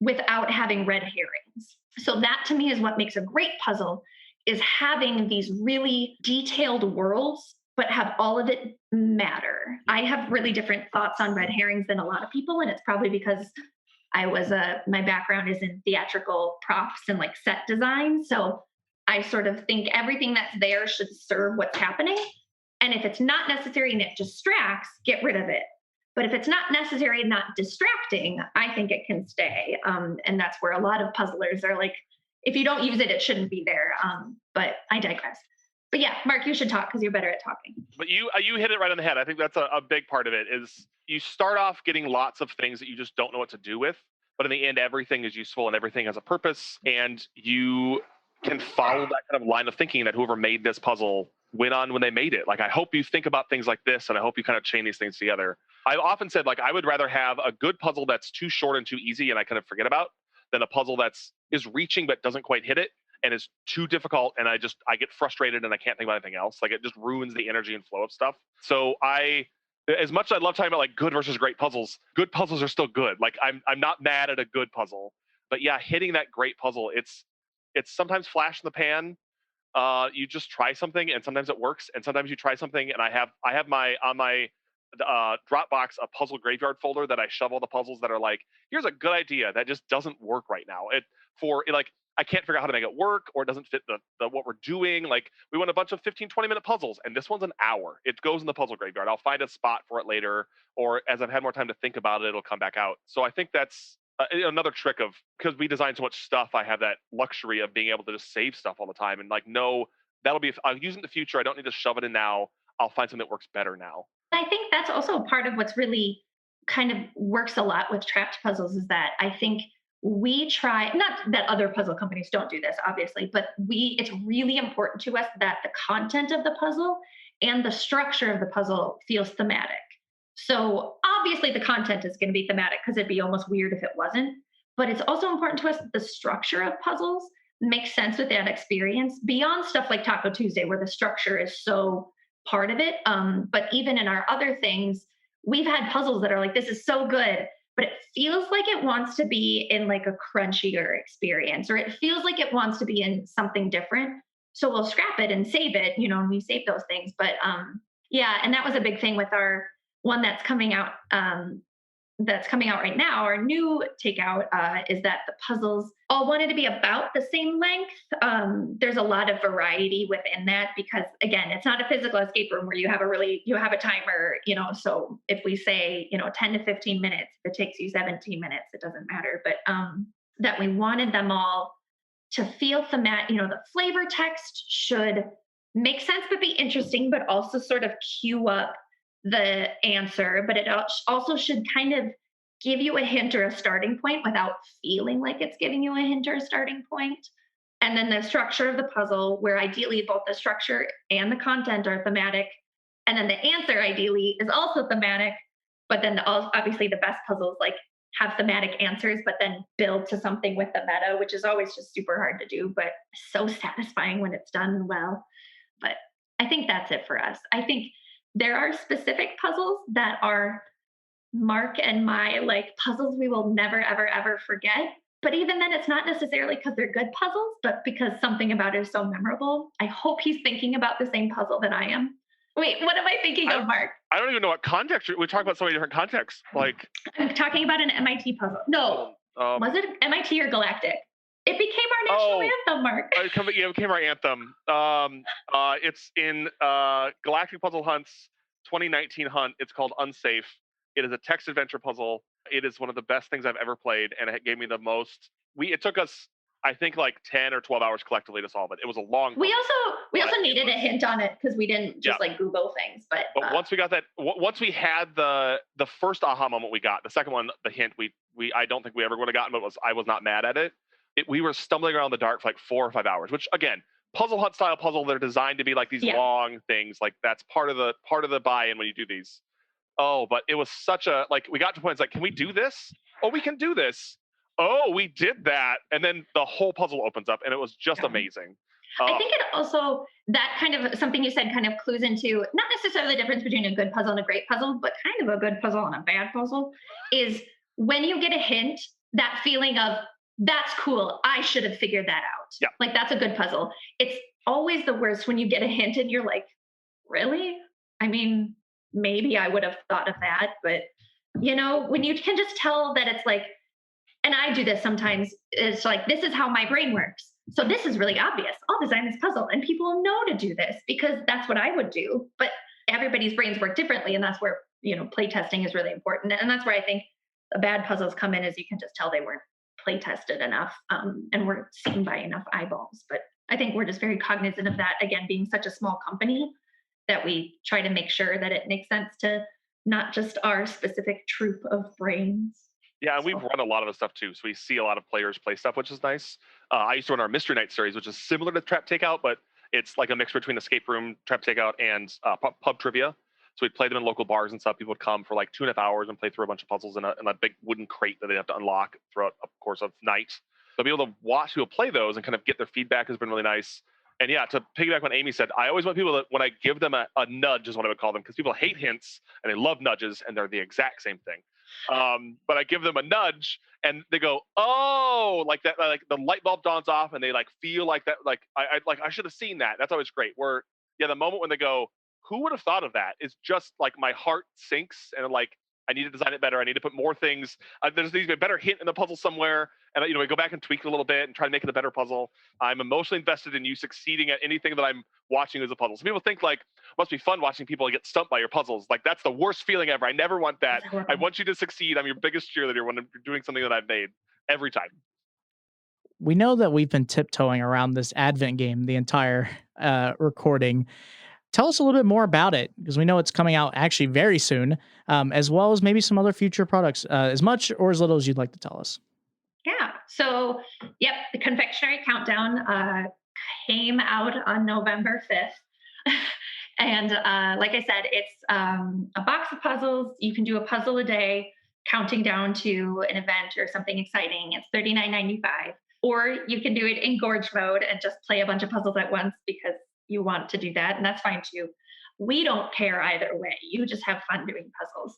without having red herrings. So that to me is what makes a great puzzle, is having these really detailed worlds, but have all of it matter. I have really different thoughts on red herrings than a lot of people, and it's probably because my background is in theatrical props and like set design. So I sort of think everything that's there should serve what's happening. And if it's not necessary and it distracts, get rid of it. But if it's not necessary and not distracting, I think it can stay. And that's where a lot of puzzlers are like, if you don't use it, it shouldn't be there. But I digress. But yeah, Mark, you should talk because you're better at talking. But you hit it right on the head. I think that's a big part of it is you start off getting lots of things that you just don't know what to do with. But in the end, everything is useful and everything has a purpose. And you can follow that kind of line of thinking that whoever made this puzzle went on when they made it. Like, I hope you think about things like this, and I hope you kind of chain these things together. I've often said, like, I would rather have a good puzzle that's too short and too easy and I kind of forget about, than a puzzle is reaching but doesn't quite hit it and is too difficult and I get frustrated and I can't think about anything else. Like, it just ruins the energy and flow of stuff. So as much as I love talking about like good versus great puzzles are still good. Like, I'm not mad at a good puzzle, but yeah, hitting that great puzzle, it's sometimes flash in the pan. You just try something and sometimes it works, and sometimes you try something and I have on my Dropbox a puzzle graveyard folder that I shove all the puzzles that are like, here's a good idea that just doesn't work right now. Like I can't figure out how to make it work, or it doesn't fit the what we're doing. Like we want a bunch of 15, 20-minute puzzles, and this one's an hour. It goes in the puzzle graveyard. I'll find a spot for it later, or as I've had more time to think about it, it'll come back out. So I think that's another trick of, because we design so much stuff, I have that luxury of being able to just save stuff all the time and like, no, that'll be, I'll use it in the future. I don't need to shove it in now. I'll find something that works better now. I think that's also part of what's really kind of works a lot with trapped puzzles is that I think we try, not that other puzzle companies don't do this, obviously, but it's really important to us that the content of the puzzle and the structure of the puzzle feels thematic. So obviously the content is going to be thematic because it'd be almost weird if it wasn't. But it's also important to us that the structure of puzzles makes sense with that experience beyond stuff like Taco Tuesday, where the structure is so part of it. But even in our other things, we've had puzzles that are like, this is so good, but it feels like it wants to be in like a crunchier experience, or it feels like it wants to be in something different. So we'll scrap it and save it, and we save those things. But yeah, and that was a big thing with our one that's coming out right now. Our new takeout is that the puzzles all wanted to be about the same length. There's a lot of variety within that because again, it's not a physical escape room where you have a timer, so if we say, 10 to 15 minutes, if it takes you 17 minutes, it doesn't matter. But that we wanted them all to feel thematic, the flavor text should make sense, but be interesting, but also sort of cue up the answer, but it also should kind of give you a hint or a starting point without feeling like it's giving you a hint or a starting point. And then the structure of the puzzle, where ideally both the structure and the content are thematic. And then the answer ideally is also thematic, but then obviously the best puzzles like have thematic answers, but then build to something with the meta, which is always just super hard to do, but so satisfying when it's done well. But I think that's it for us. I think there are specific puzzles that are Mark and my like puzzles we will never, ever, ever forget. But even then, it's not necessarily because they're good puzzles, but because something about it is so memorable. I hope he's thinking about the same puzzle that I am. Wait, what am I thinking of, Mark? I don't even know what context. We talk about so many different contexts. Like I'm talking about an MIT puzzle. No, was it MIT or Galactic? It became our national anthem, Mark. It became our anthem. It's in Galactic Puzzle Hunt's 2019 hunt. It's called Unsafe. It is a text adventure puzzle. It is one of the best things I've ever played, and it gave me the most. It took us, I think, like 10 or 12 hours collectively to solve it. It was a long. We also needed a hint on it because we didn't just like Google things. But once we got that, once we had the first aha moment we got, the second one, the hint, I don't think we ever would have gotten, but I was not mad at it. We were stumbling around in the dark for like 4 or 5 hours, which again, puzzle hunt style puzzle, they're designed to be like these long things. Like that's part of the buy-in when you do these. Oh, but it was such a, like, we got to points like, can we do this? Oh, we can do this. Oh, we did that. And then the whole puzzle opens up and it was just amazing. I think it also, that kind of something you said kind of clues into not necessarily the difference between a good puzzle and a great puzzle, but kind of a good puzzle and a bad puzzle is when you get a hint, that feeling of, that's cool, I should have figured that out. Yeah. Like that's a good puzzle. It's always the worst when you get a hint and you're like, really? I mean, maybe I would have thought of that, but when you can just tell that it's like, and I do this sometimes, it's like, this is how my brain works. So this is really obvious. I'll design this puzzle and people know to do this because that's what I would do. But everybody's brains work differently. And that's where, play testing is really important. And that's where I think the bad puzzles come in, is you can just tell they weren't play tested enough and weren't seen by enough eyeballs. But I think we're just very cognizant of that, again, being such a small company, that we try to make sure that it makes sense to not just our specific troop of brains. Yeah, and we've run a lot of the stuff too. So we see a lot of players play stuff, which is nice. I used to run our Mystery Night series, which is similar to Trap Takeout, but it's like a mix between escape room, Trap Takeout, and pub trivia. So we'd play them in local bars and stuff. People would come for like 2.5 hours and play through a bunch of puzzles in a big wooden crate that they have to unlock throughout a course of night. So be able to watch people play those and kind of get their feedback has been really nice. And yeah, to piggyback what Amy said, I always want people that when I give them a nudge is what I would call them, because people hate hints and they love nudges and they're the exact same thing. But I give them a nudge and they go, oh, like that, like the light bulb dawns off and they like feel like that, like I should have seen that. That's always great. The moment when they go, who would have thought of that? It's just like my heart sinks, and I'm like, I need to design it better. I need to put more things. There's needs to be a better hint in the puzzle somewhere. And we go back and tweak it a little bit and try to make it a better puzzle. I'm emotionally invested in you succeeding at anything that I'm watching as a puzzle. So people think like, must be fun watching people get stumped by your puzzles. Like that's the worst feeling ever. I never want that. I want you to succeed. I'm your biggest cheerleader when you're doing something that I've made every time. We know that we've been tiptoeing around this Advent game the entire recording. Tell us a little bit more about it, because we know it's coming out actually very soon, as well as maybe some other future products, as much or as little as you'd like to tell us. Yeah. So, yep, the confectionery countdown came out on November 5th. And like I said, it's a box of puzzles. You can do a puzzle a day, counting down to an event or something exciting. It's $39.95. Or you can do it in gorge mode and just play a bunch of puzzles at once because you want to do that. And that's fine too. We don't care either way. You just have fun doing puzzles.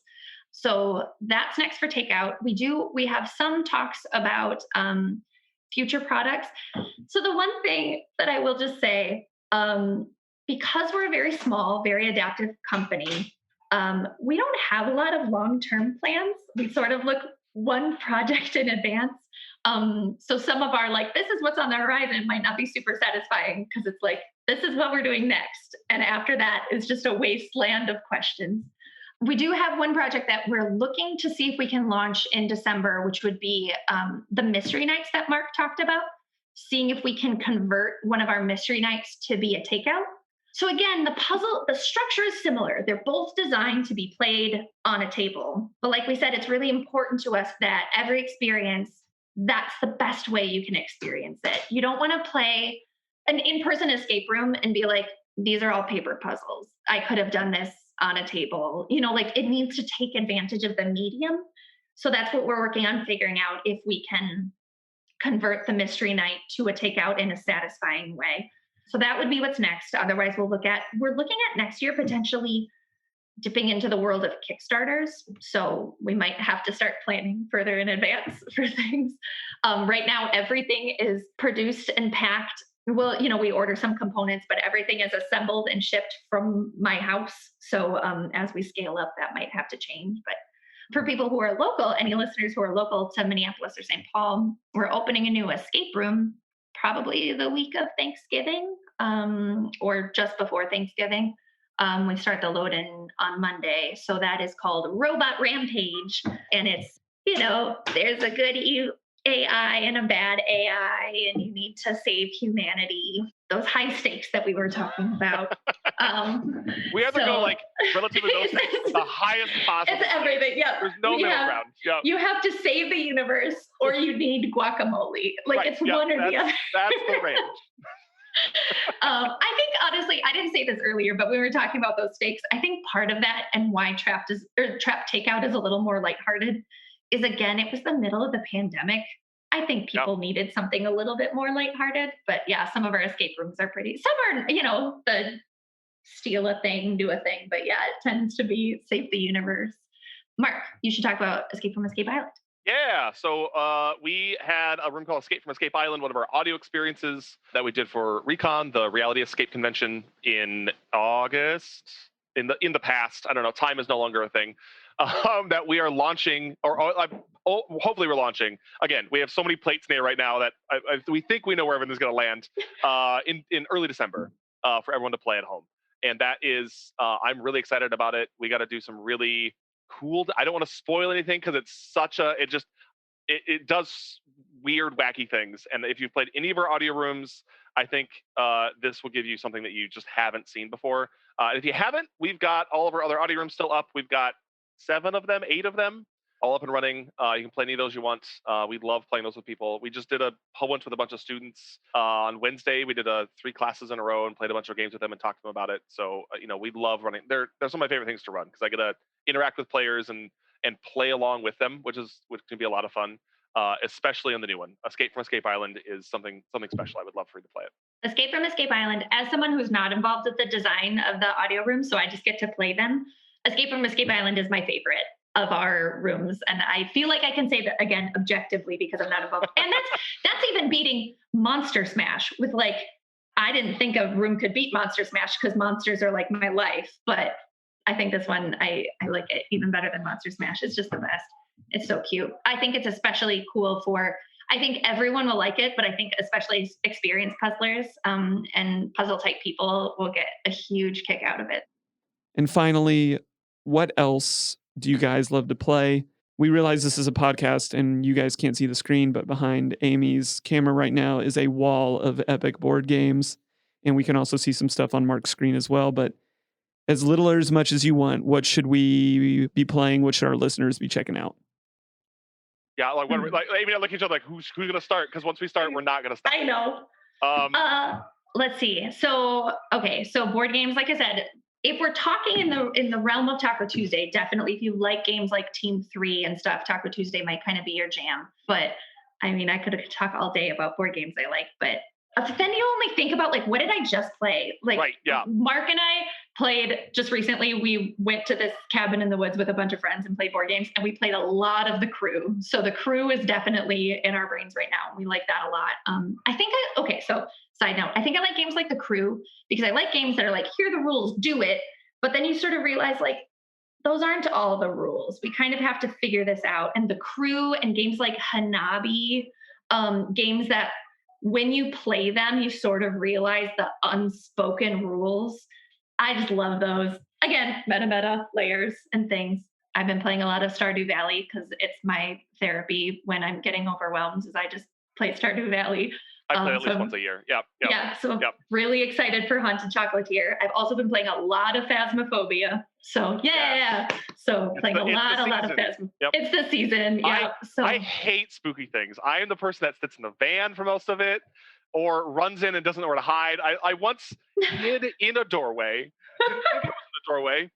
So that's next for takeout. We have some talks about future products. So the one thing that I will just say, because we're a very small, very adaptive company, we don't have a lot of long-term plans. We sort of look one project in advance. So some of our this is what's on the horizon might not be super satisfying because it's like, this is what we're doing next. And after that is just a wasteland of questions. We do have one project that we're looking to see if we can launch in December, which would be the mystery nights that Mark talked about, seeing if we can convert one of our mystery nights to be a takeout. So again, the structure is similar. They're both designed to be played on a table. But like we said, it's really important to us that every experience, that's the best way you can experience it. You don't want to play an in-person escape room and be like, these are all paper puzzles. I could have done this on a table. It needs to take advantage of the medium. So that's what we're working on, figuring out if we can convert the mystery night to a takeout in a satisfying way. So that would be what's next. Otherwise, we're looking at next year potentially dipping into the world of Kickstarters. So we might have to start planning further in advance for things. Right now, everything is produced and packed. Well, we order some components, but everything is assembled and shipped from my house. So as we scale up, that might have to change. But for people who are local, any listeners who are local to Minneapolis or St. Paul, we're opening a new escape room probably the week of Thanksgiving or just before Thanksgiving. We start the load in on Monday. So that is called Robot Rampage. And it's, there's a good AI and a bad AI, and you need to save humanity. Those high stakes that we were talking about. We have to go relatively low stakes, the highest possible. It's everything. Yeah. There's no middle ground. Yep. You have to save the universe, or you need guacamole. It's one or the other. That's the range. I think honestly, I didn't say this earlier, but we were talking about those stakes. I think part of that and why Trapped Takeout is a little more lighthearted is, again, it was the middle of the pandemic. I think people needed something a little bit more lighthearted. But yeah, some of our escape rooms are some are, the steal a thing, do a thing. But yeah, it tends to be save the universe. Mark, you should talk about Escape from Escape Island. Yeah, so we had a room called Escape from Escape Island, one of our audio experiences that we did for Recon, the Reality Escape Convention in August. In the past, I don't know, time is no longer a thing. That we are launching, or hopefully we're launching. Again, we have so many plates in there right now that we think we know where everything's going to land in early December for everyone to play at home. And that is, I'm really excited about it. We got to do some really cool. I don't want to spoil anything because it's it does weird, wacky things. And if you've played any of our audio rooms, I think this will give you something that you just haven't seen before. And if you haven't, we've got all of our other audio rooms still up. We've got 8 of them, all up and running. You can play any of those you want. We love playing those with people. We just did a whole bunch with a bunch of students on Wednesday. We did 3 classes in a row and played a bunch of games with them and talked to them about it. So we love running. They're some of my favorite things to run because I get to interact with players and play along with them, which can be a lot of fun. Especially on the new one. Escape from Escape Island is something special. I would love for you to play it. Escape from Escape Island, as someone who's not involved with the design of the audio rooms, so I just get to play them. Escape from Escape Island is my favorite of our rooms, and I feel like I can say that again objectively because I'm not involved. And that's even beating Monster Smash with I didn't think a room could beat Monster Smash because monsters are like my life. But I think this one, I like it even better than Monster Smash. It's just the best. It's so cute. I think it's especially cool for, I think everyone will like it, but I think especially experienced puzzlers and puzzle type people will get a huge kick out of it. And finally, what else do you guys love to play? We realize this is a podcast and you guys can't see the screen, but behind Amy's camera right now is a wall of epic board games. And we can also see some stuff on Mark's screen as well. But as little or as much as you want, what should we be playing? What should our listeners be checking out? Yeah, like when like Amy and I look at each other like, who's gonna start? Because once we start, we're not gonna stop. I know. Let's see. So board games, like I said, if we're talking in the realm of Taco Tuesday, definitely if you like games like Team 3 and stuff, Taco Tuesday might kind of be your jam. But I mean, I could talk all day about board games I like, but then you only think about like, what did I just play? Like, right, yeah. Mark and I played just recently. We went to this cabin in the woods with a bunch of friends and played board games, and we played a lot of The Crew. So The Crew is definitely in our brains right now. We like that a lot. So side note, I think I like games like The Crew because I like games that are like, here are the rules, do it. But then you sort of realize like, those aren't all the rules. We kind of have to figure this out. And The Crew and games like Hanabi, games that when you play them, you sort of realize the unspoken rules. I just love those. Again, meta layers and things. I've been playing a lot of Stardew Valley because it's my therapy when I'm getting overwhelmed, is I just play Stardew Valley. I play at least once a year. Yep. Yeah, so really excited for Haunted Chocolatier. I've also been playing a lot of Phasmophobia. So so playing a lot of Phasmophobia. Yep. It's the season. Yeah. I hate spooky things. I am the person that sits in the van for most of it, or runs in and doesn't know where to hide. I once hid in a doorway.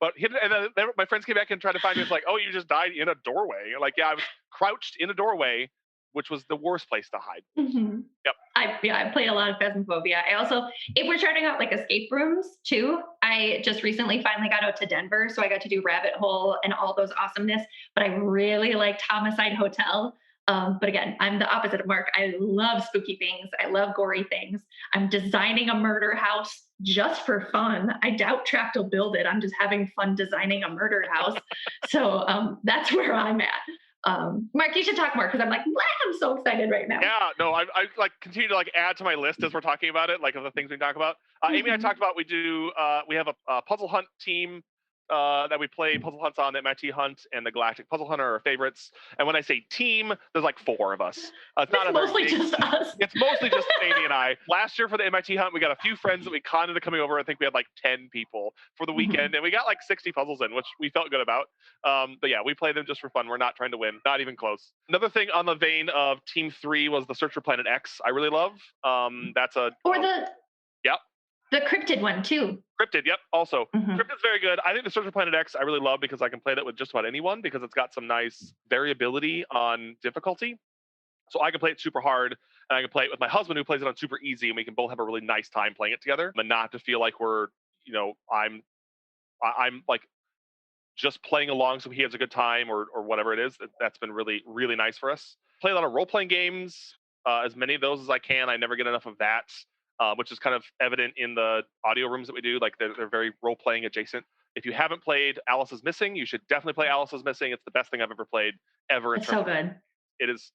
But hid, and then my friends came back and tried to find me. It's like, oh, you just died in a doorway. Like, yeah, I was crouched in a doorway, which was the worst place to hide. Mm-hmm. Yep. I played a lot of Phasmophobia. I also, if we're starting out like escape rooms too, I just recently finally got out to Denver, so I got to do Rabbit Hole and all those awesomeness. But I really liked Homicide Hotel. But again, I'm the opposite of Mark. I love spooky things. I love gory things. I'm designing a murder house just for fun. I doubt Trapped will build it. I'm just having fun designing a murder house. So that's where I'm at. Mark, you should talk more because I'm so excited right now. Yeah, no, I like continue to like add to my list as we're talking about it, like of the things we talk about. Amy and I talked about we have a puzzle hunt team that we play puzzle hunts on. The MIT Hunt and the Galactic Puzzle Hunter are our favorites. And when I say team, there's like 4 of us. It's mostly just us. It's mostly just Amy and I. Last year for the MIT Hunt, we got a few friends that we conned into coming over. I think we had like 10 people for the weekend, and we got like 60 puzzles in, which we felt good about. But yeah, we play them just for fun. We're not trying to win, not even close. Another thing on the vein of Team 3 was the Search for Planet X. I really love. The Cryptid one too. Cryptid, yep. Also, Cryptid's very good. I think the Search for Planet X I really love because I can play that with just about anyone because it's got some nice variability on difficulty. So I can play it super hard, and I can play it with my husband who plays it on super easy, and we can both have a really nice time playing it together, and not to feel like we're, I'm like just playing along so he has a good time or whatever it is. That's been really, really nice for us. Play a lot of role-playing games, as many of those as I can. I never get enough of that. Which is kind of evident in the audio rooms that we do. Like they're very role-playing adjacent. If you haven't played Alice is Missing, you should definitely play Alice is Missing. It's the best thing I've ever played ever. It's so good. It is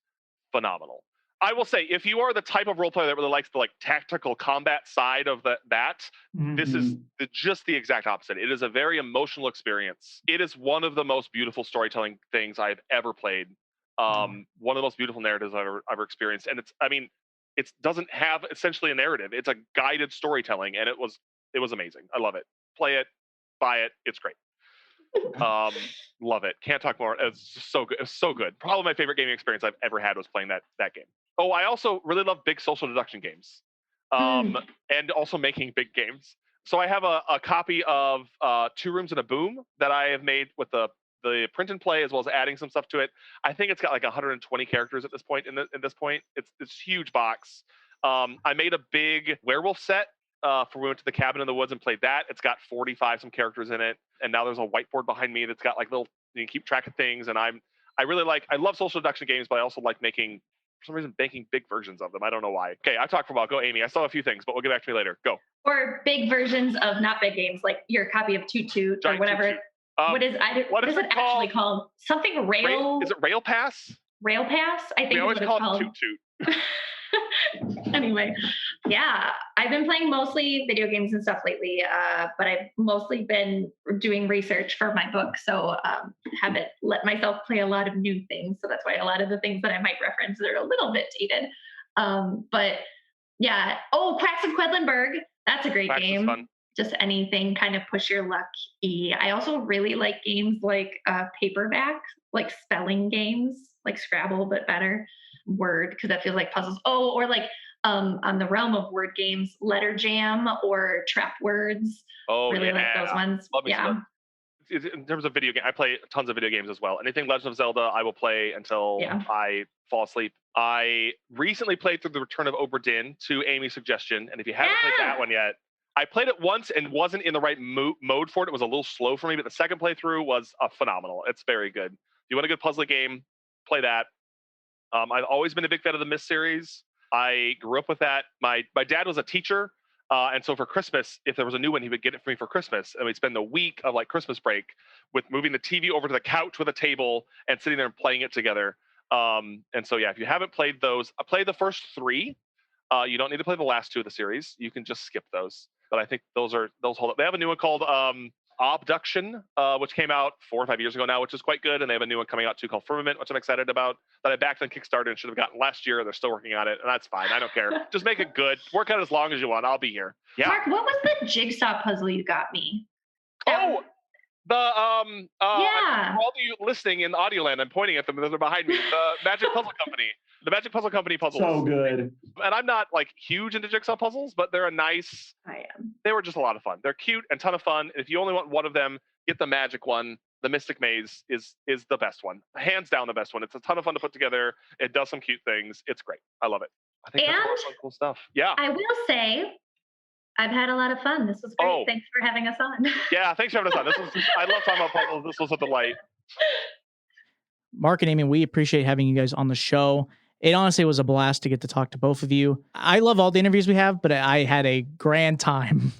phenomenal. I will say, if you are the type of role player that really likes the like tactical combat side of this is just the exact opposite. It is a very emotional experience. It is one of the most beautiful storytelling things I've ever played. One of the most beautiful narratives I've ever experienced. And it doesn't have essentially a narrative. It's a guided storytelling, and it was amazing. I love it. Play it, buy it. It's great. Love it. Can't talk more. It's so good. It's so good. Probably my favorite gaming experience I've ever had was playing that game. Oh, I also really love big social deduction games, and also making big games. So I have a copy of 2 Rooms and a Boom that I have made with the print and play, as well as adding some stuff to it. I think it's got like 120 characters at this point. At this point, it's this huge box. I made a big werewolf set for we went to the cabin in the woods and played that. It's got 45 some characters in it, and now there's a whiteboard behind me that's got like little, you can keep track of things. And I love social deduction games, but I also like making for some reason banking big versions of them. I don't know why. Okay, I talked for a while. Go, Amy. I saw a few things, but we'll get back to me later. Go. Or big versions of not big games, like your copy of Toot Toot or whatever. Toot Toot. What is it actually called? Something Rail. Is it Rail Pass? Rail Pass? I think we always call it Toot Toot. Anyway, yeah, I've been playing mostly video games and stuff lately, but I've mostly been doing research for my book, so haven't let myself play a lot of new things. So that's why a lot of the things that I might reference are a little bit dated. But yeah, Cracks of Quedlinburg. That's a great game. Fun. Just anything kind of push your luck. I also really like games like paperback, like spelling games, like Scrabble, but better. Word, because that feels like puzzles. Or like on the realm of word games, Letter Jam or Trap Words. Really like those ones. In terms of video game, I play tons of video games as well. Anything Legend of Zelda, I will play until I fall asleep. I recently played through The Return of Obra Dinn to Amy's suggestion, and if you haven't played that one yet, I played it once and wasn't in the right mode for it. It was a little slow for me, but the second playthrough was phenomenal. It's very good. If you want a good puzzle game, play that. I've always been a big fan of the Myst series. I grew up with that. My dad was a teacher, and so for Christmas, if there was a new one, he would get it for me for Christmas, and we'd spend the week of like Christmas break with moving the TV over to the couch with a table and sitting there and playing it together. And so yeah, if you haven't played those, play the first 3. You don't need to play the last 2 of the series. You can just skip those. But I think those hold up. They have a new one called Abduction, which came out 4 or 5 years ago now, which is quite good. And they have a new one coming out too called Firmament, which I'm excited about, that I backed on Kickstarter and should have gotten last year. They're still working on it, and that's fine. I don't care. Just make it good. Work on it as long as you want. I'll be here. Yeah. Mark, what was the jigsaw puzzle you got me? For all of you listening in audio land, I'm pointing at them. They're behind me. The Magic Puzzle Company. The Magic Puzzle Company puzzles. So good. And I'm not like huge into jigsaw puzzles, but they're I am. They were just a lot of fun. They're cute and ton of fun. If you only want one of them, get the Magic one. The Mystic Maze is the best one. Hands down the best one. It's a ton of fun to put together. It does some cute things. It's great. I love it. I think that's some cool stuff. Yeah. I will say, I've had a lot of fun. This was great. Thanks for having us on. Yeah, thanks for having us on. I love talking about puzzles. This was a delight. Mark and Amy, we appreciate having you guys on the show. It honestly was a blast to get to talk to both of you. I love all the interviews we have, but I had a grand time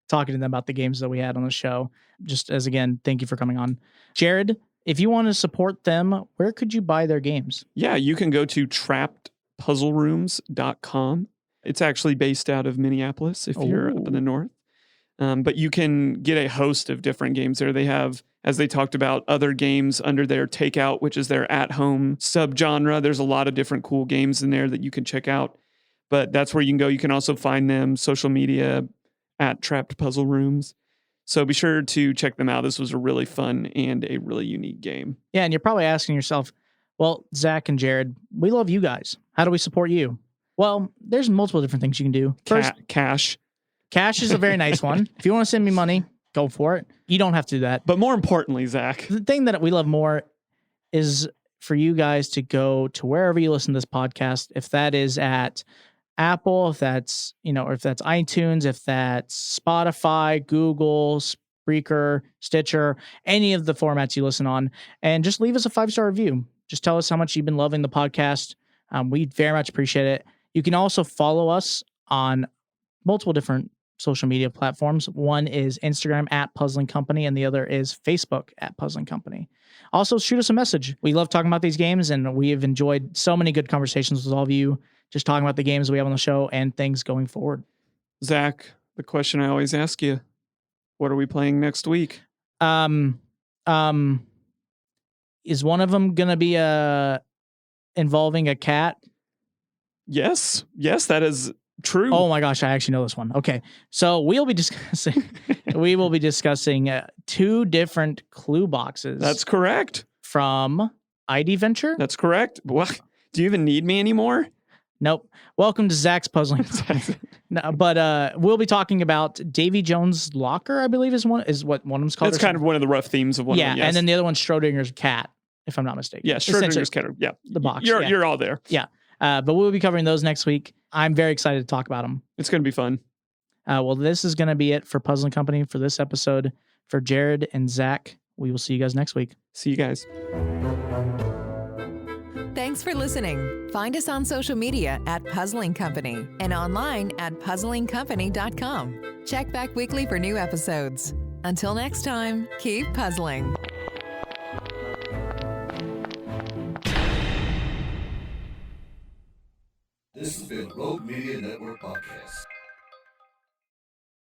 talking to them about the games that we had on the show. Just as, again, thank you for coming on. Jared, if you want to support them, where could you buy their games? Yeah, you can go to trappedpuzzlerooms.com. It's actually based out of Minneapolis if you're up in the north. But you can get a host of different games there. They have, as they talked about, other games under their Takeout, which is their at-home subgenre. There's a lot of different cool games in there that you can check out. But that's where you can go. You can also find them social media at Trapped Puzzle Rooms. So be sure to check them out. This was a really fun and a really unique game. Yeah, and you're probably asking yourself, well, Zach and Jared, we love you guys. How do we support you? Well, there's multiple different things you can do. First, cash. Cash is a very nice one. If you want to send me money, go for it. You don't have to do that. But more importantly, Zach, the thing that we love more is for you guys to go to wherever you listen to this podcast. If that is at Apple, if that's, or if that's iTunes, if that's Spotify, Google, Spreaker, Stitcher, any of the formats you listen on, and just leave us a 5-star review. Just tell us how much you've been loving the podcast. We very much appreciate it. You can also follow us on multiple different social media platforms. One is Instagram at Puzzling Company, and the other is Facebook at Puzzling Company. Also, shoot us a message. We love talking about these games, and we have enjoyed so many good conversations with all of you, just talking about the games we have on the show and things going forward. Zach, the question I always ask you, what are we playing next week? Is one of them going to be involving a cat? Yes, that is true. Oh my gosh, I actually know this one. Okay, so we will be discussing 2 different clue boxes. That's correct. From ID Venture. That's correct. What? Do you even need me anymore? Nope. Welcome to Zach's Puzzling. No, but we'll be talking about Davy Jones' Locker, I believe is what one of them's called. That's kind of one of the rough themes of one. Yeah, of them, yes. And then the other one's Schrodinger's cat, if I'm not mistaken. Yeah, Schrodinger's cat. Yeah, the box. You're all there. Yeah. But we'll be covering those next week. I'm very excited to talk about them. It's going to be fun. Well, this is going to be it for Puzzling Company for this episode. For Jared and Zach, we will see you guys next week. See you guys. Thanks for listening. Find us on social media at Puzzling Company and online at puzzlingcompany.com. Check back weekly for new episodes. Until next time, keep puzzling. This has been Rogue Media Network Podcast.